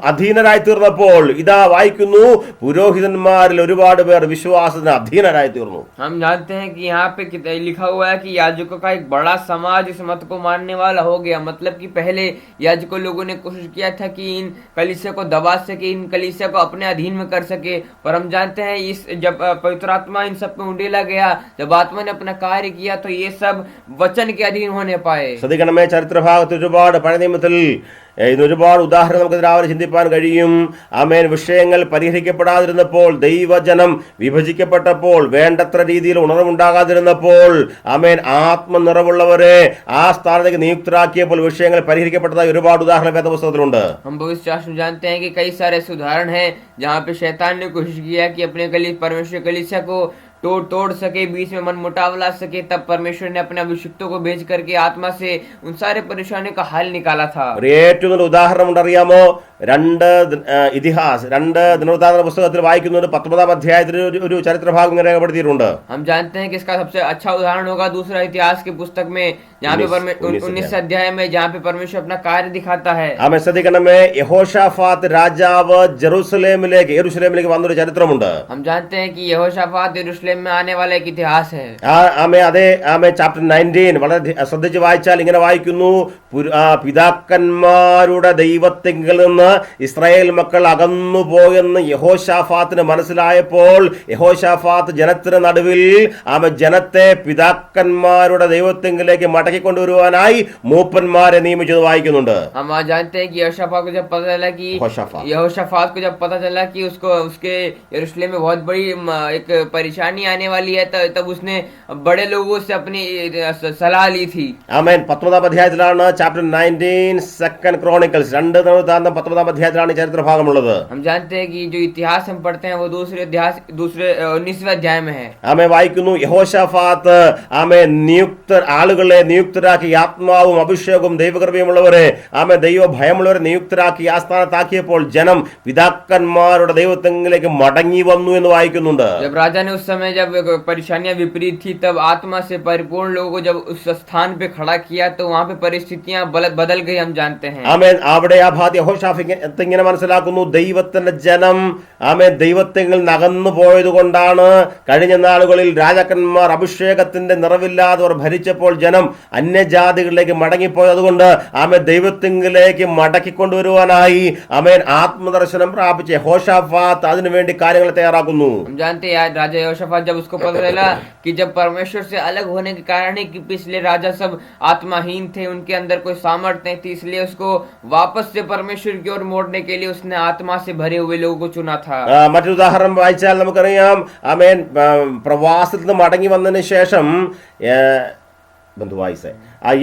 അധീനരായി തീർന്നപ്പോൾ ഇതാ വായിക്കുന്നു, പുരോഹിതന്മാരിൽ ഒരുപാട് പേർ വിശ്വാസത്തിന് അധീനരായി തീർന്നു. हम जानते हैं कि यहाँ पे लिखा हुआ है कि याजकों का एक बड़ा समाज इस मत को मानने वाला हो गया। मतलब कि पहले याजकों लोगों ने कोशिश किया था कि इन कलीसिया को दबा सके, इन कलीसिया को अपने अधीन में कर सके, पर हम जानते हैं इस जब पवित्र आत्मा इन सब पे उंडेला गया, जब आत्मा ने अपना कार्य किया तो ये सब वचन के अधीन होने पाए. ശ്രദ്ധിക്കണമേ, ചരിത്രഭാഗത്ത് ഒരുപാട് പഴയ നിയമത്തിൽ ഇതിനൊരുപാട് ഉദാഹരണം നമുക്ക് രാവിലെ ചിന്തിപ്പാൻ കഴിയും. വിഷയങ്ങൾ പരിഹരിക്കപ്പെടാതിരുന്നപ്പോൾ, ദൈവജനം വിഭജിക്കപ്പെട്ടപ്പോൾ, വേണ്ടത്ര രീതിയിൽ ഉണർവുണ്ടാകാതിരുന്നപ്പോൾ ആത്മനിറവുള്ളവരെ ആ സ്ഥാനത്തേക്ക് നിയുക്തരാക്കിയപ്പോൾ വിഷയങ്ങൾ പരിഹരിക്കപ്പെട്ടതായി ഒരുപാട് ഉദാഹരണം വേദപുസ്തകത്തിലുണ്ട്. हम भविष्य शास्त्र जानते हैं कि कई सारे ऐसे उदाहरण हैं जहाँ पे शैतान ने कोशिश किया कि अपने परमेश्वर कलीसिया को तोड़ सके, बीच में मन मुटाव ला सके, तब परमेश्वर ने अपने अभिषिक्तों को भेज करके आत्मा से उन सारे परेशानियों का हल निकाला था. ഏറ്റവും നല്ല ഉദാഹരണം ഉണ്ടറിയാമോ? രണ്ട് ദിനവൃത്താന്തന പുസ്തകത്തിൽ വായിക്കുന്നുണ്ട്. 19-ാം അധ്യായത്തിൽ ഒരു ചരിത്രഭാഗം ഇങ്ങനെ രേഖപ്പെടുത്തിയിട്ടുണ്ട്. हम जानते हैं कि इसका सबसे अच्छा उदाहरण होगा दूसरा इतिहास की पुस्तक में, जहाँ पे 19 अध्याय में, जहाँ पे परमेश्वर अपना कार्य दिखाता है. ശ്രദ്ധിക്കണമേ, യഹോശാഫാത്ത് രാജാവ് യെരൂശലേമിലേക്ക് വന്നൊരു ചരിത്രമുണ്ട്. हम जानते हैं कि यहोशाफात यरूशलेम में आने वाला एक इतिहास है. ചാപ്റ്റർ 19 വളരെ ശ്രദ്ധിച്ച് വായിച്ചാൽ ഇങ്ങനെ വായിക്കുന്നു, പിതാക്കന്മാരുടെ ദൈവത്തിങ്കിൽ നിന്ന് ഇസ്രായേൽ മക്കൾ അകന്നുപോയെന്ന് യഹോശാഫാത്തിന് മനസ്സിലായപ്പോൾ യഹോശാഫാത്ത് ജനത്തിന് നടുവിൽ ജനത്തെ പിതാക്കന്മാരുടെ ദൈവത്തിങ്കിലേക്ക് മടക്കിക്കൊണ്ടുവരുവാനായി മൂപ്പന്മാരെ നിയമിച്ചത് വായിക്കുന്നുണ്ട്. हम जानते हैं कि यहोशाफात को जब पता चला कि उसको उसके यरूशलेम में बहुत बड़ी एक परेशानी आने वाली है, तब उसने बड़े लोगों से अपनी सलाह ली थी. 19-ാം അധ്യായത്തിലാണ് ചാപ്റ്റർ 19 സെക്കൻഡ് ക്രോണിക്കൽസ് 19-ാം അധ്യായത്തിലാണ് ചരിത്രഭാഗമുള്ളത്. हम जानते हैं कि जो इतिहास हम पढ़ते हैं वो दूसरे 19वें अध्याय में है. വായിക്കുന്നു, യഹോശാഫാത്ത് ആളുകളെ നിയുക്തരാക്കി, ആത്മാവും അഭിഷേകവും ദൈവകൃപയുമുള്ളവരെ ദൈവ ഭയമുള്ളവരെ നിയുക്തരാക്കി ആ സ്ഥാനത്താക്കിയപ്പോൾ ജനം പിതാക്കന്മാരുടെ ദൈവത്തിലേക്ക് മടങ്ങി വന്നു എന്ന് വായിക്കുന്നുണ്ട്. जब राजा ने उस समय जब परेशानियां विपरीत थी, तब आत्मा से परिपूर्ण लोगों को जब उस स्थान पे खड़ा किया तो वहाँ पे परिस्थितियां बदल गई. हम जानते हैं അവിടെ ആ ഭാഗത്ത് യഹോശാഫാത്ത് ഇങ്ങനെ മനസ്സിലാക്കുന്നു, ദൈവത്തിന്റെ ജനം ദൈവത്തിൽ നകന്നു പോയത് കൊണ്ടാണ് കഴിഞ്ഞ നാളുകളിൽ രാജാക്കന്മാർ അഭിഷേകത്തിന്റെ നിറവില്ലാതെ ഭരിച്ചപ്പോൾ ജനം അന്യജാതികളിലേക്ക് മടങ്ങിപ്പോയത് കൊണ്ട് ദൈവത്തിങ്കിലേക്ക് മടക്കിക്കൊണ്ടുവരുവാനായി ആത്മദർശനം പ്രാപിച്ച യഹോശാഫാത്ത് അതിനുവേണ്ടി കാര്യങ്ങൾ തയ്യാറാക്കുന്നു. जानते हैं राजा यहोशाफात जब उसको पता चला कि जब परमेश्वर से अलग होने के कारण ही कि पिछले राजा सब आत्माहीन थे, उनके अंदर कोई सामर्थ्य नहीं थी, इसलिए उसको वापस से परमेश्वर की ओर मोड़ने के लिए उसने आत्मा से भरे हुए लोगों को चुना था. മറ്റൊരു ഉദാഹരണം വായിച്ചാൽ നമുക്കറിയാം, പ്രവാസത്തിൽ നിന്ന് മടങ്ങി വന്നതിന് ശേഷം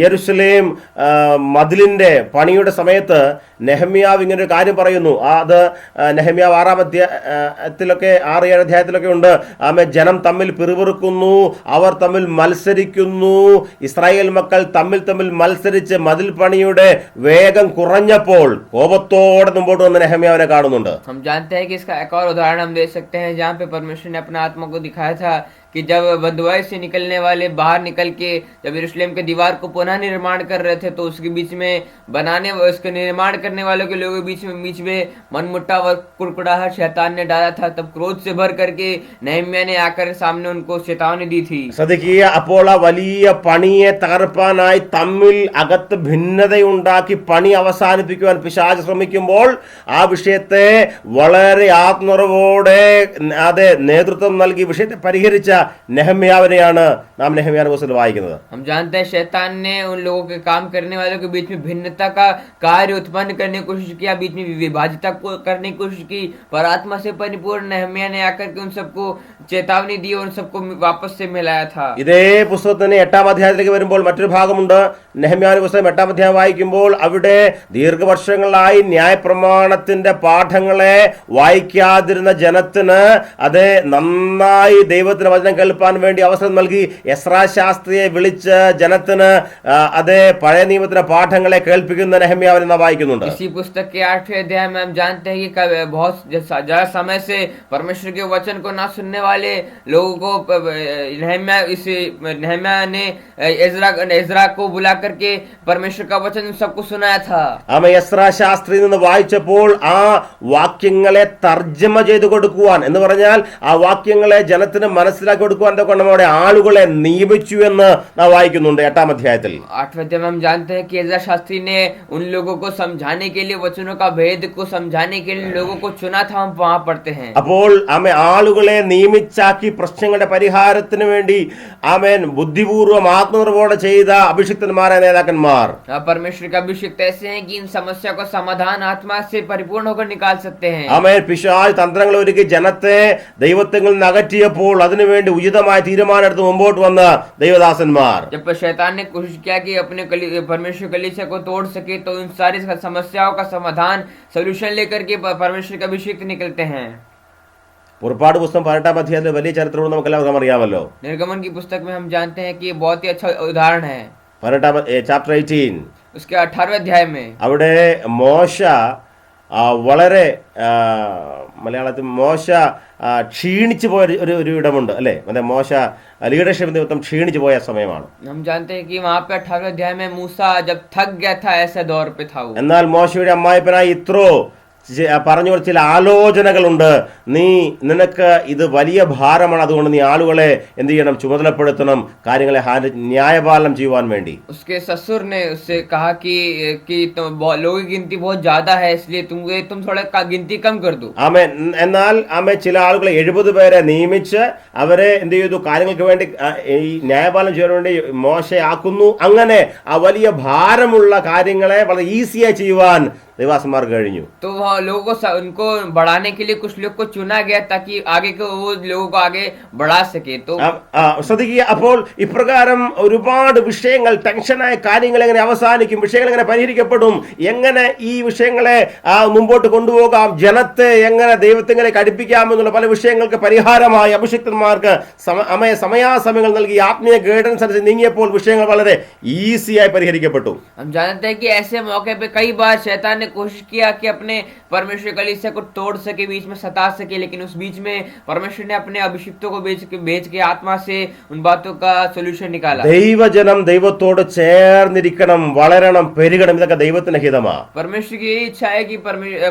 യെരൂശലേം മതിലിന്റെ പണിയുടെ സമയത്ത് നെഹമ്യാവ് ഇങ്ങനെ ഒരു കാര്യം പറയുന്നു. അത് നെഹമ്യാവ് 6-ാം അധ്യായത്തിലൊക്കെ 6-7 അധ്യായത്തിലൊക്കെ ഉണ്ട്. ജനം തമ്മിൽ പിറുപിറുക്കുന്നു, അവർ തമ്മിൽ മത്സരിക്കുന്നു. ഇസ്രായേൽ മക്കൾ തമ്മിൽ മത്സരിച്ച് മതിൽ പണിയുടെ വേഗം കുറഞ്ഞപ്പോൾ കോപത്തോടെ മുമ്പോട്ട് വന്ന് നെഹമ്യാവിനെ കാണുന്നുണ്ട്. हम जानते हैं कि इसका एक और उदाहरण हम दे सकते हैं जहाँ पे परमेश्वर ने अपना आत्मा को दिखाया था कि जब बंधुआई से निकलने वाले बाहर निकल के जब यरूशलेम के दीवार को पुनः निर्माण कर रहे थे, तो उसके बीच में उसके निर्माण करने वालों के लोगों के बीच में मनमुटाव और कुड़कुड़ाहट शैतान ने डाला था. तब क्रोध से भर करके नेहम्याह ने आकर सामने उनको चेतावनी दी थी. ശ്രദ്ധിക്കുക, അപ്പോൾ ആ വലിയ പണിയെ തകർപ്പാനായി തമ്മിൽ അകത്ത് ഭിന്നതയുണ്ടാക്കി പണി അവസാനിപ്പിക്കുവാൻ പിശാച് ശ്രമിക്കുമ്പോൾ ആ വിഷയത്തെ വളരെ ആത്മനിറവോടെ നേതൃത്വം നൽകി വിഷയത്തെ പരിഹരിച്ച നെഹമ്യാവിനെയാണ് നാം നെഹമ്യാവിന്റെ പുസ്തകത്തിൽ വായിക്കുന്നത്. हम जानते हैं शैतान ने उन लोगों के काम करने वालों के बीच में भिन्नता का कार्य उत्पन्न करने की कोशिश किया, बीच में विभाजिता को करने की कोशिश की, पर आत्मा से परिपूर्ण नेहम्याह ने आकर के उन सबको चेतावनी दी और उन सबको वापस से मिलाया था. ഇതേ പുസ്തകത്തിന് 8-ാം അധ്യായത്തിലേക്ക് വരുമ്പോൾ മറ്റൊരു ഭാഗമുണ്ട്. നെഹമ്യാവിന്റെ പുസ്തകം 8-ാം അധ്യായം വായിക്കുമ്പോൾ അവിടെ ദീർഘവർഷങ്ങളായി ന്യായപ്രമാണത്തിന്റെ പാഠങ്ങളെ വായിക്കാതിരുന്ന ജനത്തിന് അത് നന്നായി ദൈവത്തിന്റെ വചനം കേൾപ്പാൻ വേണ്ടി അവസരം നൽകി എസ്രാ ശാസ്ത്രിയെ വിളിച്ച് ജനത്തിന് അതേ പഴയ നിയമത്തിലെ പാഠങ്ങളെ കേൾപ്പിക്കുന്ന നെഹമ്യാവിനെ നാം വായിക്കുന്നുണ്ട്. इसी पुस्तक के 8वें अध्याय में हम जानते हैं कि बहुत ज्यादा समय से परमेश्वर के वचन को ना सुनने वाले लोगों को नहम्या ने एजरा को बुला करके परमेश्वर का वचन सबको सुनाया था. ആമേൻ. എസ്രാ ശാസ്ത്രിയിൽ നിന്ന് വായിച്ചപ്പോൾ ആ വാക്യങ്ങളെ തർജ്ജമ ചെയ്തു കൊടുക്കുവാൻ എന്ന് പറഞ്ഞാൽ ആ വാക്യങ്ങളെ ജനത്തിന് മനസ്സിലാക്കി കൊടുക്കുവാൻ നമ്മുടെ ആളുകളെ നിയമിച്ചു എന്ന് നാം വായിക്കുന്നുണ്ട് 8-ാം അധ്യായത്തിൽ. 8वें अध्याय में हम जानते हैं कि एजरा शास्त्री ने उन लोगों को समझाने के लिए, वचनों का भेद को समझाने के लिए लोगों को चुना था. हम वहां पढ़ते हैं. അപ്പോൾ ആമേൻ ആളുകളെ നിയമിച്ചാക്കി പ്രശ്നങ്ങളുടെ പരിഹാരത്തിന് വേണ്ടി ആമേൻ ബുദ്ധിപൂർവ്വം ആത്മനിർഭരത്തോടെ ചെയ്ത അഭിഷിക്തന്മാരായ നേതാക്കന്മാർ. परमेश्वर का अभिषिक्त ऐसे हैं कि इन समस्या को समाधान आत्मा से परिपूर्ण होकर निकाल सकते हैं. ആമേൻ. പിശാച് തന്ത്രങ്ങൾ ഒരുക്കി ജനത്തെ ദൈവത്തിൽ നിന്ന് അകറ്റിയപ്പോൾ അതിനുവേണ്ടി ഉചിതമായ തീരുമാനമെടുത്ത് മുമ്പോട്ട് വന്ന ദൈവദാസന്മാർ. जब शैतान ने कोशिश किया कि अपने परमेश्वर कलीसिया को तोड़ सके, तो इन सारी समस्याओं का समाधान सोल्यूशन लेकर के परमेश्वर का अभिषिक्त निकलते हैं. പുറപ്പാട് പുസ്തകം 18-ാം അധ്യായത്തിലെ വലിയ ചരിത്രവും നമുക്ക് എല്ലാവർക്കും അറിയാമല്ലോ. निर्गमन की पुस्तक में हम जानते हैं कि ये बहुत ही अच्छा उदाहरण है. 18 ചാപ്റ്റർ 18 उसके 18वें अध्याय में അവിടെ മോശ വളരെ മലയാളത്തിൽ മോശ ക്ഷീണിച്ചു പോയ ഒരു ഇടമുണ്ട് അല്ലേ. അതെ, മോശ ലീഡർഷിപ്പ് നിമിത്തം ക്ഷീണിച്ചു പോയ സമയമാണ്. हम जानते हैं कि वहाँ पे 18वें अध्याय में मूसा जब थक गया था, ऐसे दौर पे था वो. എന്നാൽ മോശയുടെ അമ്മായിപ്പനായ യിത്രോ പറഞ്ഞു ചില ആലോചനകളുണ്ട്. നിനക്ക് ഇത് വലിയ ഭാരമാണ്, അതുകൊണ്ട് നീ ആളുകളെ എന്ത് ചെയ്യണം, ചുമതലപ്പെടുത്തണം കാര്യങ്ങളെ ന്യായപാലനം ചെയ്യുവാൻ വേണ്ടി. उसके ससुर ने उससे कहा कि लोगों की गिनती बहुत ज्यादा है, इसलिए तुम थोड़ा गिनती कम कर दो. എന്നാൽ ചില ആളുകളെ 70 പേരെ നിയമിച്ച് അവരെ എന്ത് ചെയ്തു, കാര്യങ്ങൾക്ക് വേണ്ടി ഈ ന്യായപാലനം ചെയ്യാൻ വേണ്ടി മോശയാക്കുന്നു. അങ്ങനെ ആ വലിയ ഭാരമുള്ള കാര്യങ്ങളെ വളരെ ഈസിയായി ചെയ്യുവാൻ ദൈവദാസന്മാർക്ക് കഴിഞ്ഞു. तो लोगों को उनको बढ़ाने के लिए कुछ लोग को चुना गया ताकि आगे को वो लोगों को आगे बढ़ा सके. तो ശ്രദ്ധിക്കുക. അപ്പോൾ ഇപ്രകാരം ഒരുപാട് വിഷയങ്ങൾ, ടെൻഷനായ കാര്യങ്ങൾ എങ്ങനെ അവസാനിക്കും, വിഷയങ്ങൾ എങ്ങനെ പരിഹരിക്കപ്പെടും, എങ്ങനെ ഈ വിഷയങ്ങളെ മുമ്പോട്ട് കൊണ്ടുപോകാം, ജനത്തെ എങ്ങനെ ദൈവത്തിലേക്ക് അടുപ്പിക്കാമെന്നുള്ള പല വിഷയങ്ങൾക്ക് പരിഹാരമായി അഭിഷിക്തന്മാർക്ക് സമയാസമയങ്ങൾ നൽകി ആത്മീയ ഗൈഡൻസ് അനുസരിച്ച് നീങ്ങിയപ്പോൾ വിഷയങ്ങൾ വളരെ ഈസിയായി പരിഹരിക്കപ്പെട്ടു. हम जानते हैं कि ऐसे मौके पे कई बार शैतान ने कोशिश किया कि अपने परमेश्वर कलीसिया को तोड़ सके, बीच में सता सके, लेकिन उस बीच में परमेश्वर ने अपने अभिषिक्तों को भेज के आत्मा से उन बातों का सॉल्यूशन निकाला. ദൈവജനം ദൈവത്തോട് ചേർന്നിരിക്കണം, വളരണം, പെരുകണം. ഇതൊക്കെ ദൈവത്തിന്റെ ഹിതമാണ്. परमेश्वर की यही इच्छा है कि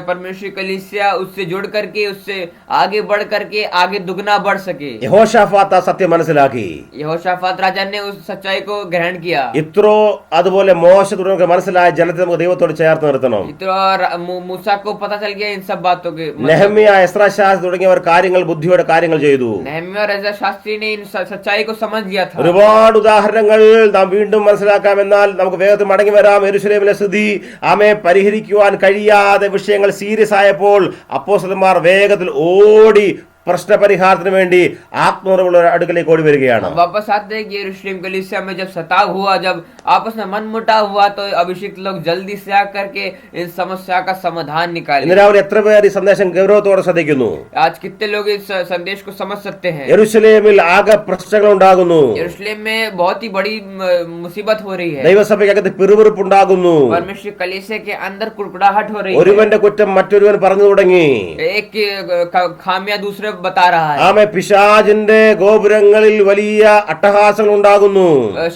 परमेश्वर कलीसिया उससे जुड़ करके, उससे आगे बढ़ करके आगे दुगना बढ़ सके. യഹോശാഫാത്ത് ആ സത്യം മനസ്സിലാക്കി. यहोशाफात राजा ने उस सच्चाई को ग्रहण किया. യിത്രോ അതുപോലെ മോശ തുടങ്ങിയവർക്ക് മനസ്സിലായ ജനത്തെ നമുക്ക് ദൈവത്തോട് ചേർത്ത് നിർത്തണം. मूसा को पता चल गया इन सब बातों के. നെഹമ്യ, എസ്രാ ശാസ്ത്രി തുടങ്ങിയവർ കാര്യങ്ങൾ ബുദ്ധിയോടെ കാര്യങ്ങൾ ചെയ്തു. नेहम्या और एजरा शास्त्री ने इन सच्चाई को समझ लिया था. ഒരുപാട് ഉദാഹരണങ്ങൾ നാം വീണ്ടും മനസ്സിലാക്കാം. എന്നാൽ നമുക്ക് വേഗത്തിൽ മടങ്ങി വരാം. യെരൂശലേമിലെ സ്ഥിതി പരിഹരിക്കുവാൻ കഴിയാതെ വിഷയങ്ങൾ സീരിയസ് ആയപ്പോൾ അപ്പോസ്തലന്മാർ വേഗത്തിൽ ഓടി പ്രശ്നപരിഹാരത്തിന് വേണ്ടി ആത്മനിർഭര അടുക്കലേക്ക് ഓടി വരികയാണ്. वापस आते हैं कि यरूशलेम कलीसिया में जब सताव हुआ, जब आपस में मनमुटाव हुआ, तो अभिषिक्त लोग जल्दी से आकर के इन समस्या का समाधान निकाले. ഇന്ന് രാവിലെ എത്ര പേർ ഈ സന്ദേശം ഗൗരവത്തോടെ ശ്രദ്ധിക്കുന്നു? आज कितने लोग इस संदेश को समझ सकते हैं? യെരൂശലേമിൽ ആകെ പ്രശ്നങ്ങൾ ഉണ്ടാകുന്നു. यरूशलेम में बहुत ही बड़ी मुसीबत हो रही है. ദൈവസഭയ്ക്കകത്ത് പിറുപിറുപ്പുണ്ടാകുന്നു. परमेश्वर कलीसिया के अंदर कुड़कुड़ाहट हो रही है. ഒരുവന്റെ കുറ്റം മറ്റൊരുവൻ പറഞ്ഞു തുടങ്ങി. एक की खामियां दूसरे बता रहा है. പിശാചിന്റെ ഗോപുരങ്ങളിൽ വലിയ അട്ടഹാസങ്ങൾ ഉണ്ടാകുന്നു.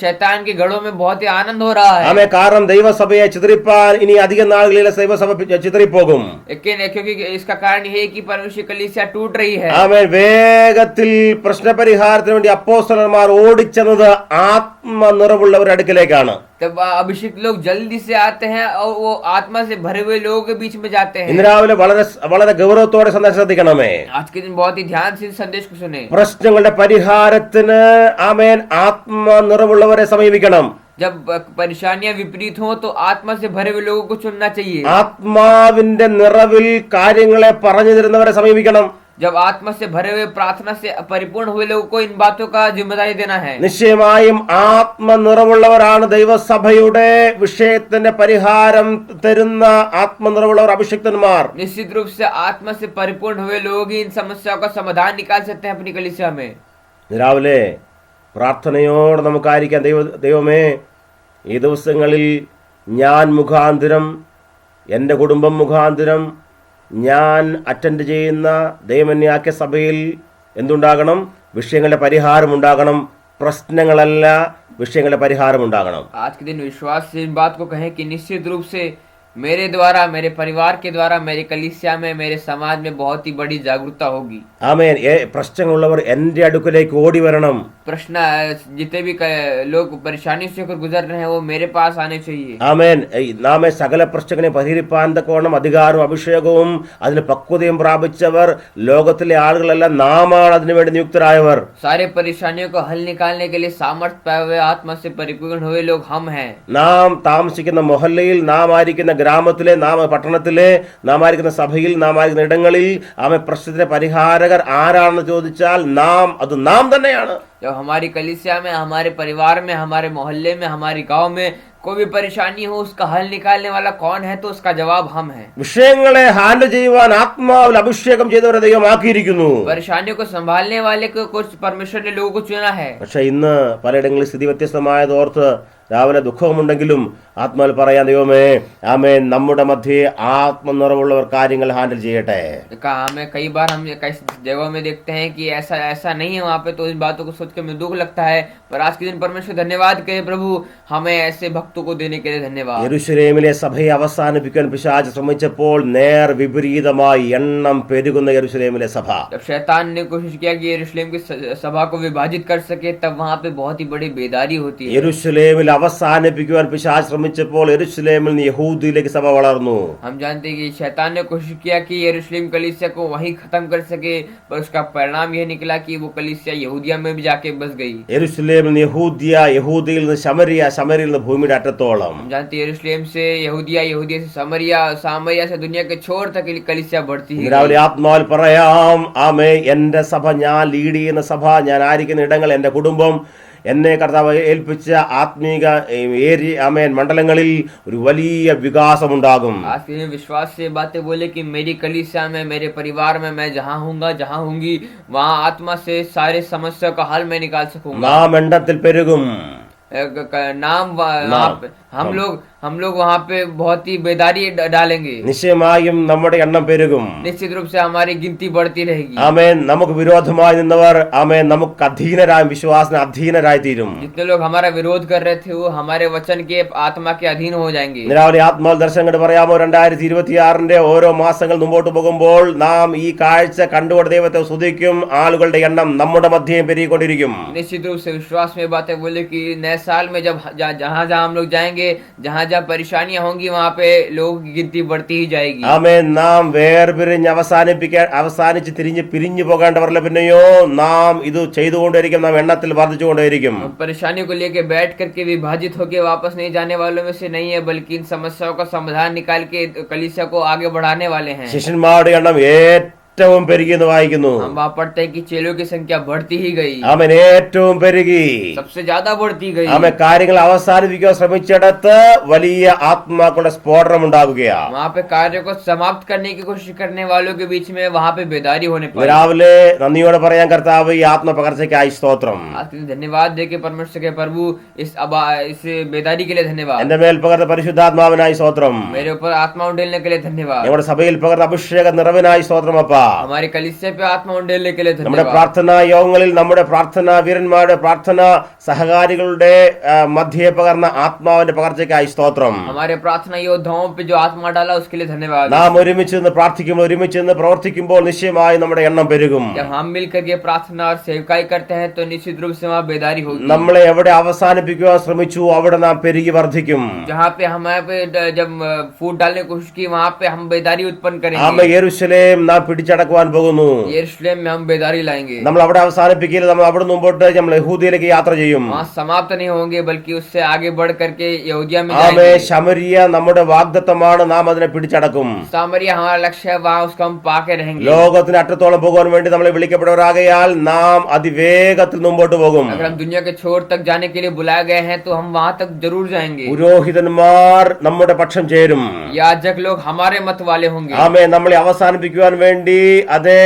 शैतान के गढ़ों में बहुत ही आनंद हो रहा है. കാരണം ദൈവസഭയെ ചിതറിപ്പാൻ ഇനി അധിക നാളുകളിലെ ദൈവസഭ ചിതറിപ്പോകും. क्योंकि इसका कारण यह है कि परमेश्वर कलीसिया टूट रही है. വേഗത്തിൽ പ്രശ്നപരിഹാരത്തിന് വേണ്ടി അപ്പോസ്തലന്മാർ ഓടിച്ചെന്നത് ആത്മനിറവുള്ളവരുടെ അടുക്കലേക്കാണ്. तब अभिषेक लोग जल्दी से आते हैं और वो आत्मा से भरे हुए लोगों के बीच में जाते हैं. ഇന്ന് രാവിലെ വളരെ ഗൗരവത്തോടെ സന്ദേശം ശ്രദ്ധിക്കണമേ. आज के दिन बहुत ही ध्यान से संदेश को सुने. പ്രശ്നങ്ങളുടെ പരിഹാരത്തിന് ആത്മനിറവുള്ളവരെ സമീപിക്കണം. जब परेशानियां विपरीत हो तो आत्मा से भरे हुए लोगों को चुनना चाहिए. ആത്മാവിന്റെ നിറവിൽ കാര്യങ്ങളെ പറഞ്ഞു തരുന്നവരെ സമീപിക്കണം. जब आत्मा से भरे हुए प्रार्थना से परिपूर्ण हुए लोगों को इन बातों का जिम्मेदारी देना है. നിശ്ചയമായും ആത്മനിറവുള്ളവരാണ് ദൈവസഭയുടെ വിഷയത്തിന്റെ പരിഹാരം തരുന്ന ആത്മനിറവുള്ളവർ അഭിഷിക്തന്മാർ. निश्चित रूप से आत्मा से परिपूर्ण हुए लोग ही इन समस्याओं का समाधान निकाल सकते हैं अपनी कलीसिया में. രാവിലെ പ്രാർത്ഥനയോടെ നമുക്കായിരിക്കാം. ദൈവമേ, ഈ ദിവസങ്ങളിൽ ഞാൻ മുഖാന്തരം, എൻ്റെ കുടുംബം മുഖാന്തരം ഞാൻ അറ്റൻഡ് ചെയ്യുന്ന ദൈവമന്യാക്യ സഭയിൽ എന്തുണ്ടാകണം? വിഷയങ്ങളുടെ പരിഹാരമുണ്ടാകണം. പ്രശ്നങ്ങളല്ല, വിഷയങ്ങളുടെ പരിഹാരമുണ്ടാകണം. आज के दिन विश्वास से इस बात को कहें कि निश्चित रूप से मेरे द्वारा, मेरे परिवार के द्वारा, मेरी कलीसिया में, मेरे समाज में बहुत ही बड़ी जागरूकता होगी. ആമേൻ. പ്രശ്നങ്ങളുള്ളവർ എൻ്റെ അടുക്കലേക്ക് ഓടി വരണം. प्रश्न जितने भी लोग परेशानी से होकर गुजर रहे हैं वो मेरे पास आने चाहिए. ആമേൻ. നാം സകല പ്രശ്നങ്ങളെ പരിഹരിപ്പാൻ തക്കവണ്ണം അധികാരവും അഭിഷേകവും അതിന് പക്വതയും പ്രാപിച്ചവർ ലോകത്തിലെ ആളുകളെല്ലാം നാമാണ് അതിനുവേണ്ടി നിയുക്തരായവർ. सारे परेशानियों को हल निकालने के लिए सामर्थ्य पाए हुए, आत्मा से परिपूर्ण हुए लोग हम हैं. നാം താമസിക്കുന്ന മൊഹല്ലയിൽ, നാം ആയിരിക്കുന്ന ഗ്രാമത്തിലെ, നാം പട്ടണത്തിലെ, നാം ആയിരിക്കുന്ന സഭയിൽ, നാം ആയിരിക്കുന്ന ഇടങ്ങളിൽ പ്രശ്നത്തിന് പരിഹാരകർ ആരാണെന്ന് ചോദിച്ചാൽ അത് നാം തന്നെയാണ്. जब हमारी कलीसिया में, हमारे परिवार में, हमारे मोहल्ले में, हमारे गांव में कोई भी परेशानी हो, उसका हल निकालने वाला कौन है? तो उसका जवाब हम हैं. വിഷയങ്ങളെ ഹാൻഡിൽ ചെയ്യുവാൻ ആത്മാവിൽ അഭിഷേകം ചെയ്തവരെ ദൈവം ആക്കിയിരിക്കുന്നു. परेशानियों को संभालने वाले को कुछ परमेश्वर ने लोगों को चुना है. പക്ഷെ ഇന്ന് പലയിടങ്ങളിൽ സ്ഥിതി വ്യത്യസ്തമായതോർത്ത് രാവിലെ ദുഃഖമുണ്ടെങ്കിലും ആത്മാവിൽ പറയാൻ, ദൈവമേ ആമേൻ, നമ്മുടെ മധ്യേ ആത്മനിറവുള്ളവർ കാര്യങ്ങൾ ഹാൻഡിൽ ചെയ്യട്ടെ. हमें कई बार हम कई जगहों में देखते हैं कि ऐसा नहीं है वहाँ पे, तो इन बातों को सोच के हमें दुख लगता है. पर आज के दिन परमेश्वर धन्यवाद करे, प्रभु हमें ऐसे भक्तों को देने के लिए धन्यवाद. യെരൂശലേമിലെ സഭയെ അവസാനിപ്പിക്കാൻ പിശാച് ശ്രമിച്ചപ്പോൾ നേർ വിപരീതമായി എണ്ണം പെരുകുന്ന യെരൂശലേമിലെ സഭ. जब शैतान ने कोशिश किया कि यरूशलेम की सभा को विभाजित कर सके, तब वहाँ पे बहुत ही बड़ी बेदारी होती है. യെരൂശലേമിൽ അവസാനിപ്പിക്കുവാൻ പിശാച് ശ്രമിച്ചപ്പോൾ യെരൂശലേമിൽ നിന്ന് യഹൂദിയിലേക്ക് സഭ വളർന്നു. हम जानते हैं कि शैतान ने कोशिश किया कि यरूशलेम कलीसिया को वहीं खत्म कर सके, पर उसका परिणाम यह निकला कि वो कलीसिया यहूदिया में भी जाके बस गई. യെരൂശലേമിൽ നിന്ന് യഹൂദിയ, യഹൂദിയിൽ നിന്ന് ശമരിയ, ശമരിയിൽ നിന്ന് ഭൂമിയുടെ അറ്റത്തോളം. हम जानते हैं यरूशलेम से यहूदिया, यहूदिया से सामरिया, सामरिया से दुनिया के छोर तक कलीसिया बढ़ती है. രാവിലെ ആത്മാവിൽ പറയാം, ആമേ, എന്റെ സഭ, ഞാൻ ലീഡ് ചെയ്യുന്ന സഭ, ഞാൻ ആയിരിക്കുന്ന ഇടങ്ങൾ, എന്റെ കുടുംബം, എന്നെ കർത്താവ് ഏൽപ്പിച്ച ആത്മീക ആമേൻ മണ്ഡലങ്ങളിൽ ഒരു വലിയ വികാസമുണ്ടാകും. आज के दिन विश्वास से बातें बोले कि मेरी कलीसिया में, मेरे परिवार में, मैं जहाँ हूँगा, जहाँ होंगी, वहाँ आत्मा से सारे समस्या का हल मैं निकाल सकूंगा. നാം എണ്ണത്തിൽ പെരുകും. नाम हम लोग वहाँ पे बहुत ही बेदारी डालेंगे. നിശ്ചയമായും നമ്മുടെ എണ്ണം പെരുകും. निश्चित रूप से हमारी गिनती बढ़ती रहेगी. ആമേൻ. നമുക്ക് വിരോധമായി നിന്നവർ ആമേൻ നമുക്ക് അധീനരായി, വിശ്വാസത്തിന് അധീനരായി തീരും. जितने लोग हमारा विरोध कर रहे थे वो हमारे वचन के आत्मा के अधीन हो जाएंगे. രാവിലെ ആത്മാവ് ദർശനം കണ്ട് പറയാമോ, 2026 ഓരോ മാസങ്ങൾ മുമ്പോട്ട് പോകുമ്പോൾ നാം ഈ കാഴ്ച കണ്ടുകൊണ്ട് ദൈവത്തെ സ്തുതിക്കും. ആളുകളുടെ എണ്ണം നമ്മുടെ മധ്യേ പെരുകിക്കൊണ്ടിരിക്കും. निश्चित रूप से विश्वास में बातें बोले कि नए साल में जब जहाँ जहाँ हम लोग जाएंगे, जहाँ जहाँ परेशानियां होंगी, वहाँ पे लोगों की गिनती बढ़ती ही जाएगी. ആമേൻ. നാം വേർപിരിഞ്ഞ് അവസാനിച്ച് പിരിഞ്ഞു പോകേണ്ടവരല്ല, പിന്നെയോ നാം ഇത് ചെയ്തുകൊണ്ടിരിക്കും. നാം എണ്ണത്തിൽ വർദ്ധിച്ചുകൊണ്ടേയിരിക്കും. परेशानियों को लेके बैठ करके विभाजित होके वापस नहीं जाने वालों में से नहीं है, बल्कि इन समस्याओं का समाधान निकाल के कलीसिया को आगे बढ़ाने वाले हैं. ശിഷ്യന്മാരുടെ എണ്ണം ഏറ്റവും പെരുകിയെന്ന് വായിക്കുന്നു. हम वहाँ पढ़ते हैं कि चेलों की संख्या बढ़ती ही गई. ആമേൻ. ഏറ്റവും പെരുകി. सबसे ज्यादा बढ़ती गई. ആമേൻ. കാര്യങ്ങൾ അവസാനിപ്പിക്കാൻ ശ്രമിച്ചിടത്ത് വലിയ ആത്മാക്കളുടെ സ്ഫോടനം ഉണ്ടാകുകയാണ്. वहाँ पे कार्य को समाप्त करने की कोशिश करने वालों के बीच में वहाँ पे बेदारी होने पर രാവിലെ നന്ദിയോടെ പറയാൻ, കർത്താവ് ഈ ആത്മപകർച്ചയ്ക്കായി സ്തോത്രം. धन्यवाद देके परमेश्वर के प्रभु इस बेदारी के लिए धन्यवाद. എന്റെ മേൽ പകർന്ന പരിശുദ്ധാത്മാവിനായി സ്തോത്രം. मेरे ऊपर आत्मा उंडेलने के लिए धन्यवाद. നമ്മുടെ സഭയിൽ പകർന്ന അഭിഷേക നിറവിനായി സ്തോത്രം അപ്പാ. हमारे कलीसिया पे आत्मा उंडेलने के लिए നമ്മുടെ धन्यवाद. പ്രാർത്ഥനാ യോഗങ്ങളിൽ നമ്മുടെ പ്രാർത്ഥനാ വീരന്മാരുടെ പ്രാർത്ഥന സഹകാരികളുടെ മധ്യേ പകർന്ന ആത്മാവിന്റെ പകർച്ചയ്ക്കായി സ്തോത്രം. हमारे प्रार्थना योद्धाओं पे जो आत्मा डाला उसके लिए धन्यवाद. നാം ഒരുമിച്ച് നിന്ന് പ്രാർത്ഥിക്കുമ്പോൾ, ഒരുമിച്ച് നിന്ന് പ്രവർത്തിക്കുമ്പോൾ നിശ്ചയമായി നമ്മുടെ എണ്ണം പെരുകും. जब हम मिलकर के प्रार्थना और सेवकाई करते हैं तो निश्चित रूप से वहाँ बेदारी होगी. നമ്മളെ എവിടെ അവസാനിപ്പിക്കുവാൻ ശ്രമിച്ചു അവിടെ നാം പെരുകി വർദ്ധിക്കും. जहाँ पे हमारे पे जब फूट डालने की कोशिश की वहाँ पे हम बेदारी उत्पन्न करेंगे. ആമേൻ. യെരൂശലേം നാം പിടിച്ചടക്കുവാൻ പോകുന്നു. यरूशलेम में हम बेदारी लाएंगे. നമ്മൾ അവിടെ അവസാനിപ്പിക്കില്ല. നമ്മൾ അവിടെ മുമ്പോട്ട് നമ്മൾ യഹൂദിയിലേക്ക് യാത്ര ചെയ്യും. वहाँ समाप्त नहीं होंगे, बल्कि उससे आगे बढ़ करके यहूदिया में ആമേൻ. जाएंगे. ശമരിയ നമ്മുടെ വാഗ്ദത്തമാണ്. നാം അതിനെ പിടിച്ചടക്കും. सामरिया हमारा लक्ष्य है, वहाँ उसको हम पाके रहेंगे. ലോകത്തിന് അറ്റത്തോളം പോകുവാൻ വേണ്ടി നമ്മളെ വിളിക്കപ്പെട്ടവരാകയാൽ നാം അതിവേഗത്തിൽ മുമ്പോട്ട് പോകും. अगर हम दुनिया के छोर तक जाने के लिए बुलाए गए हैं तो हम वहाँ तक जरूर जाएंगे. പുരോഹിതന്മാർ നമ്മുടെ പക്ഷം ചേരും. याजक लोग हमारे मत वाले होंगे. ആമേൻ. നമ്മളെ അവസാനിപ്പിക്കുവാൻ വേണ്ടി അതേ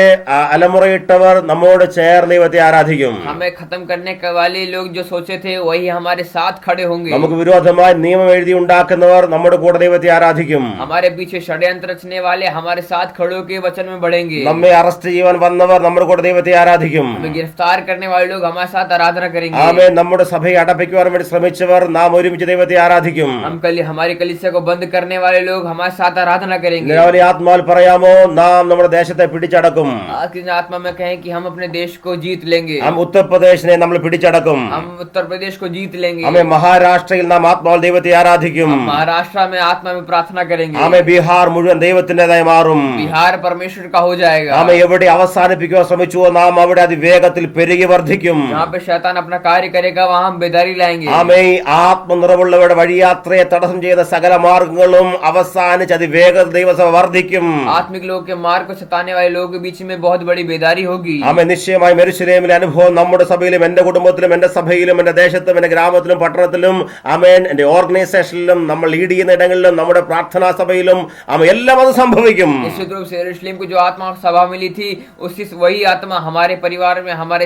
അലമുറയിട്ടവർ നമ്മോട് ചേർന്ന് ദൈവത്തെ ആരാധിക്കും. हमें खत्म करने के वाले लोग जो सोचे थे वही हमारे साथ खड़े होंगे. നമുക്ക് വിരോധമായി നിയമം എഴുതി ഉണ്ടാക്കുന്നവർ നമ്മുടെ കൂടെ ദൈവത്തെ ആരാധിക്കും. हमारे पीछे षड्यंत्र रचने वाले हमारे साथ खड़े होकर वचन में बढ़ेंगे. നമ്മെ അറസ്റ്റ് ചെയ്യാൻ വന്നവർ നമ്മുടെ കൂടെ ദൈവത്തെ ആരാധിക്കും. हमें गिरफ्तार करने वाले लोग हमारे साथ आराधना करेंगे. ആമേൻ. നമ്മുടെ സഭയെ അടപ്പിക്കുവാൻ വേണ്ടി ശ്രമിച്ചവർ നാം ഒരുമിച്ച് ദൈവത്തെ ആരാധിക്കും. हम कल हमारी कलीसिया को बंद करने वाले लोग हमारे साथ आराधना करेंगे. രാവിലെ ആത്മാവിൽ പറയാമോ, നാം നമ്മുടെ ദേശത്തെ പിടിച്ചടക്കും. आज की आत्मा में कहें कि हम अपने देश को जीत लेंगे. നാം ഉത്തർപ്രദേശിനെ നമ്മൾ പിടിച്ചടക്കും. हम उत्तर प्रदेश को जीत लेंगे. ആമേ. മഹാരാഷ്ട്രയിൽ നാം ആത്മാവിൽ ദൈവത്തെ ആരാധിക്കും. हम महाराष्ट्र में आत्मा में प्रार्थना करेंगे. ആമേ. ബീഹാർ മുഴുവൻ ദൈവത്തിൻ്റെതായി മാറും. बिहार परमेश्वर का हो जाएगा. ആമേ. എവിടെ അവസാനിപ്പിക്കുവാൻ ശ്രമിച്ചുവോ നാം അവിടെ അതിവേഗത്തിൽ പെരുകി വർദ്ധിക്കും. जहाँ पे शैतान अपना कार्य करेगा वहाँ हम बेदारी लाएंगे. ആമേ. ആത്മനിറവുള്ളവരുടെ വഴിയാത്രയെ തടസ്സം ചെയ്ത സകല മാർഗങ്ങളും അവസാനിച്ച് അതിവേഗത്തിൽ ദൈവസഭ വർദ്ധിക്കും. आत्मिक लोग के मार्ग को सताने वाले लोगों के बीच में बहुत बड़ी बेदारी होगी. ആമേ. നിശ്ചയമായും യെരൂശലേമിലെ അനുഭവം നമ്മുടെ സഭയിലും എന്റെ കുടുംബത്തിലും എന്റെ സഭയിലും എന്റെ ദേശത്തും എന്റെ ഗ്രാമത്തിലും പട്ടണത്തിലും ആമേൻ എന്റെ ഓർഗനൈസേഷനിലും നമ്മൾ ലീഡ് ചെയ്യുന്ന ഇടങ്ങളിലും നമ്മുടെ പ്രാർത്ഥനാ സഭയിലും ആമേ എല്ലാം അത് സംഭവിക്കും. निश्चित रूप से यरूशलेम को जो आत्मा सभा मिली थी उसी वही आत्मा हमारे परिवार में, हमारे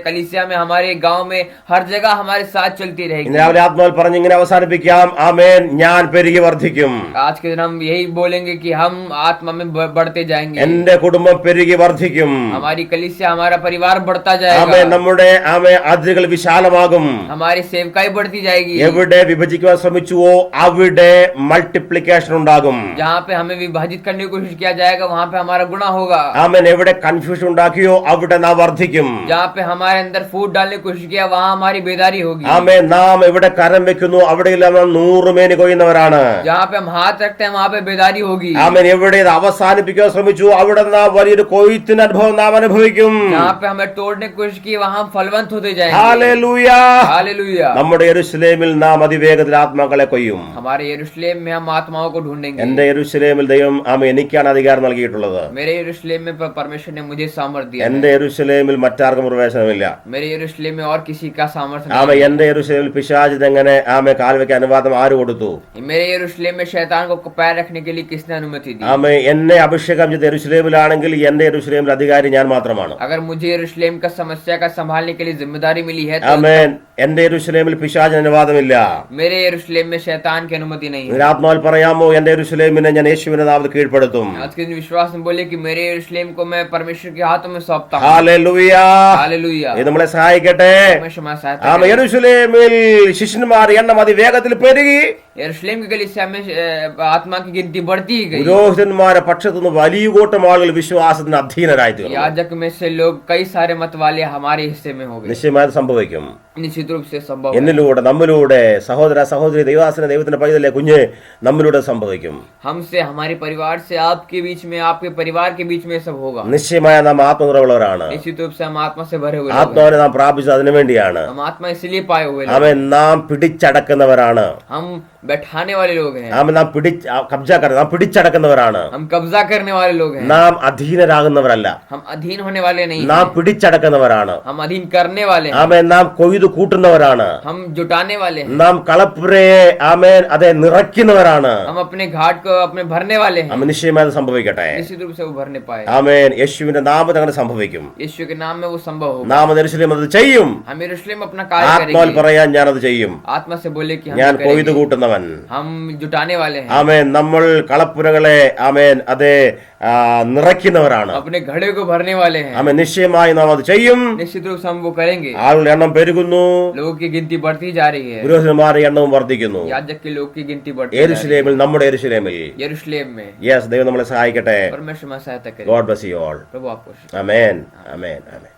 कलीसिया में, हमारे गांव में, हर जगह हमारे साथ चलती रहेगी. ഇന്ന് രാവിലെ ആത്മാവിൽ പറഞ്ഞ് ഇങ്ങനെ അവസാനിപ്പിക്കാം. ആമേൻ. ഞാൻ പെരുകി വർദ്ധിക്കും. आज के दिन हम यही बोलेंगे कि हम आत्मा में बढ़ते जाएंगे. എന്റെ കുടുംബം പെരുകി വർദ്ധിക്കും. हमारी कलीसिया, हमारा परिवार बढ़ता ആമേൻ. जाएगा. നമ്മുടെ അതിരുകൾ വിശാലമാകും. हमारी सेवकाई बढ़ती जाएगी. എവിടെ വിഭജിക്കുവാൻ ശ്രമിച്ചുവോ അവിടെ മൾട്ടിപ്ലിക്കേഷൻ ഉണ്ടാകും. जहाँ पे हमें विभाजित करने की कोशिश किया जाएगा वहाँ पे हमारा गुना होगा. ആമേൻ. എവിടെ കൺഫ്യൂഷൻ ഉണ്ടാക്കിയോ അവിടെ നാം വർദ്ധിക്കും. जहाँ पे हमारे अंदर फूट डालने की कोशिश किया वहाँ हमारी बेदारी होगी. ആമേൻ. നാം എവിടെ കരം വെക്കുന്നു അവിടെയെല്ലാം നാം 100 മേനി കൊയ്യുന്നവരാണ്. जहाँ पे हम हाथ रखते हैं वहाँ पे बेदारी होगी. ആമേൻ. എവിടെ ഇത് അവസാനിപ്പിക്കാൻ ശ്രമിച്ചു അവിടെ നാം വലിയൊരു കൊയ്ത്തിന് അനുഭവം നാം അനുഭവിക്കും. जहाँ पे हमें तोड़ने की कोशिश की वहाँ हम फलवंत होते जाएंगे. ഹല്ലേലൂയ. हालेलुया. നമ്മുടെ യെരൂശലേമിൽ നാം അതിവേഗത്തിൽ ആത്മാക്കളെ കൊയ്യും. हमारे यरूशलेम में हम आत्माओं को ढूंढेंगे. എന്റെ യെരൂശലേമിൽ ദൈവം ആമേൻ എനിക്കാണ് അധികാരം നൽകിയിട്ടുള്ളത്. मेरे यरूशलेम में परमेश्वर ने मुझे सामर्थ्य दिया എന്റെ യെരൂശലേമിൽ മറ്റാർക്കും പ്രവേശനമില്ല. है. मेरे यरूशलेम में और किसी का सामर्थ्य ആമേ. नहीं എന്റെ യെരൂശലേമിൽ പിശാചിന് എങ്ങനെ ആമേ കാൽ വെക്കാൻ അനുവാദം ആര് കൊടുത്തു? है. मेरे यरूशलेम में शैतान को पैर रखने के लिए किसने अनुमति दी? ആമേ. എന്നെ അഭിഷേകം ചെയ്ത യെരൂശലേമിലാണെങ്കിൽ എന്റെ യെരൂശലേമിൽ അധികാരി ഞാൻ മാത്രമാണ്. अगर मुझे यरूशलेम का समस्या का संभालने के लिए जिम्मेदारी मिली है तो ആമേൻ. എന്റെ യെരൂശലേമിൽ പിശാചിന് അനുവാദമില്ല. मेरे यरूशलेम में शैतान की अनुमति नहीं है. ആത്മാവിൽ പറയാമോ, എന്റെ യെരൂശലേമിനെ ഞാൻ യേശുവിന്റെ നാമത്തിൽ കീഴ്പ്പെടുത്തും. आज के दिन विश्वास में बोले कि मेरे यरूशलेम को मैं परमेश्वर के हाथों में सौंपता हूँ. ഹല്ലേലൂയ. हालेलुया. ഇത് നമ്മളെ സഹായിക്കട്ടെ. परमेश्वर हमारी सहायता ആമേ. करे. യെരൂശലേമിൽ ശിഷ്യന്മാർ എണ്ണം അതിവേഗത്തിൽ പെരുകി. यरूशलेम की कलीसिया में आत्मा की गिनती बढ़ती ही गई. പുരോഹിതന്മാരെ പക്ഷത്തുനിന്ന് വലിയ കൂട്ടം ആളുകൾ വിശ്വാസത്തിന് അധീനരായി തീർന്നു. याजक में से लोग कई सारे मत वाले हमारे हिस्से में हो गए. നിശ്ചയമായി സംഭവിക്കും. निश्चित रूप से संभव है. എന്നിലൂടെ നമ്മിലൂടെ സഹോദര സഹോദരി ദൈവാസന ദൈവത്തിന്റെ പൈതലെ കുഞ്ഞ് നമ്മിലൂടെ സംഭവിക്കും. हमसे, हमारे परिवार से, आपके बीच में, आपके परिवार के बीच में सब होगा. നിശ്ചയമായ നാം ആത്മനിറവുള്ളവരാണ്. निश्चित रूप से हम आत्मा से भरे हुए लोग हैं. ആത്മാവിനെ നാം പ്രാപിച്ചത് അതിനു വേണ്ടിയാണ്. हम आत्मा इसलिए पाए हुए लोग हैं. അവൻ നാം പിടിച്ചടക്കുന്നവരാണ്. हम बैठाने वाले लोग हैं. അവൻ നാം നാം പിടിച്ചടക്കുന്നവരാണ്. हम कब्जा करने वाले लोग हैं. നാം അധീനരാകുന്നവരല്ല. हम अधीन होने वाले नहीं നാം हैं. പിടിച്ചടക്കുന്നവരാണ്. हम अधीन करने वाले हैं. അവൻ നാം കൊയ്തു കൂട്ടുന്നവരാണ്. हम जुटाने वाले हैं. നാം കളപ്പുരയെ ആമേൻ അതെ നിറയ്ക്കുന്നവരാണ്. हम अपने घाट को अपने भरने वाले हैं. അവൻ നിശ്ചയമായി അത് സംഭവിക്കട്ടെ. निश्चित रूप से वो भरने पाए. ആമേൻ. യേശുവിന്റെ നാമത്തിൽ അങ്ങനെ സംഭവിക്കും. यीशु के नाम में वो संभव होगा. നാം യെരൂശലേം അത് ചെയ്യും. हम यरूशलेम अपना कार्य ആത്മാവിൽ करेंगे. പറയാൻ ഞാനത് ചെയ്യും. आत्मा से बोले कि हम ഞാൻ ये കൊയ്തു करेंगे. കൂട്ടുന്നവൻ. हम जुटाने वाले हैं. ആമേൻ. നമ്മൾ കളപ്പുരകളെ ആമേൻ അതെ നിറയ്ക്കുന്നവരാണ്. अपने घड़े को भरने वाले हैं. ആമേൻ. നിശ്ചയമായി നാം അത് ചെയ്യും. निश्चित रूप से हम वो करेंगे. ആളുകളുടെ എണ്ണം പെരുകുന്നു. लोगों की गिनती बढ़ती जा रही है. പുരോഹിതന്മാരുടെ എണ്ണവും വർദ്ധിക്കുന്നു. याजक के लोग की गिनती बढ़ती जा रही യെരൂശലേമിൽ നമ്മുടെ യെരൂശലേമിൽ है. यरूशलेम में യെസ് ദൈവം നമ്മളെ സഹായിക്കട്ടെ. परमेश्वर हमारी सहायता करे. God bless you all. प्रभु आपको ആമേൻ. ആമേൻ. ആമേൻ.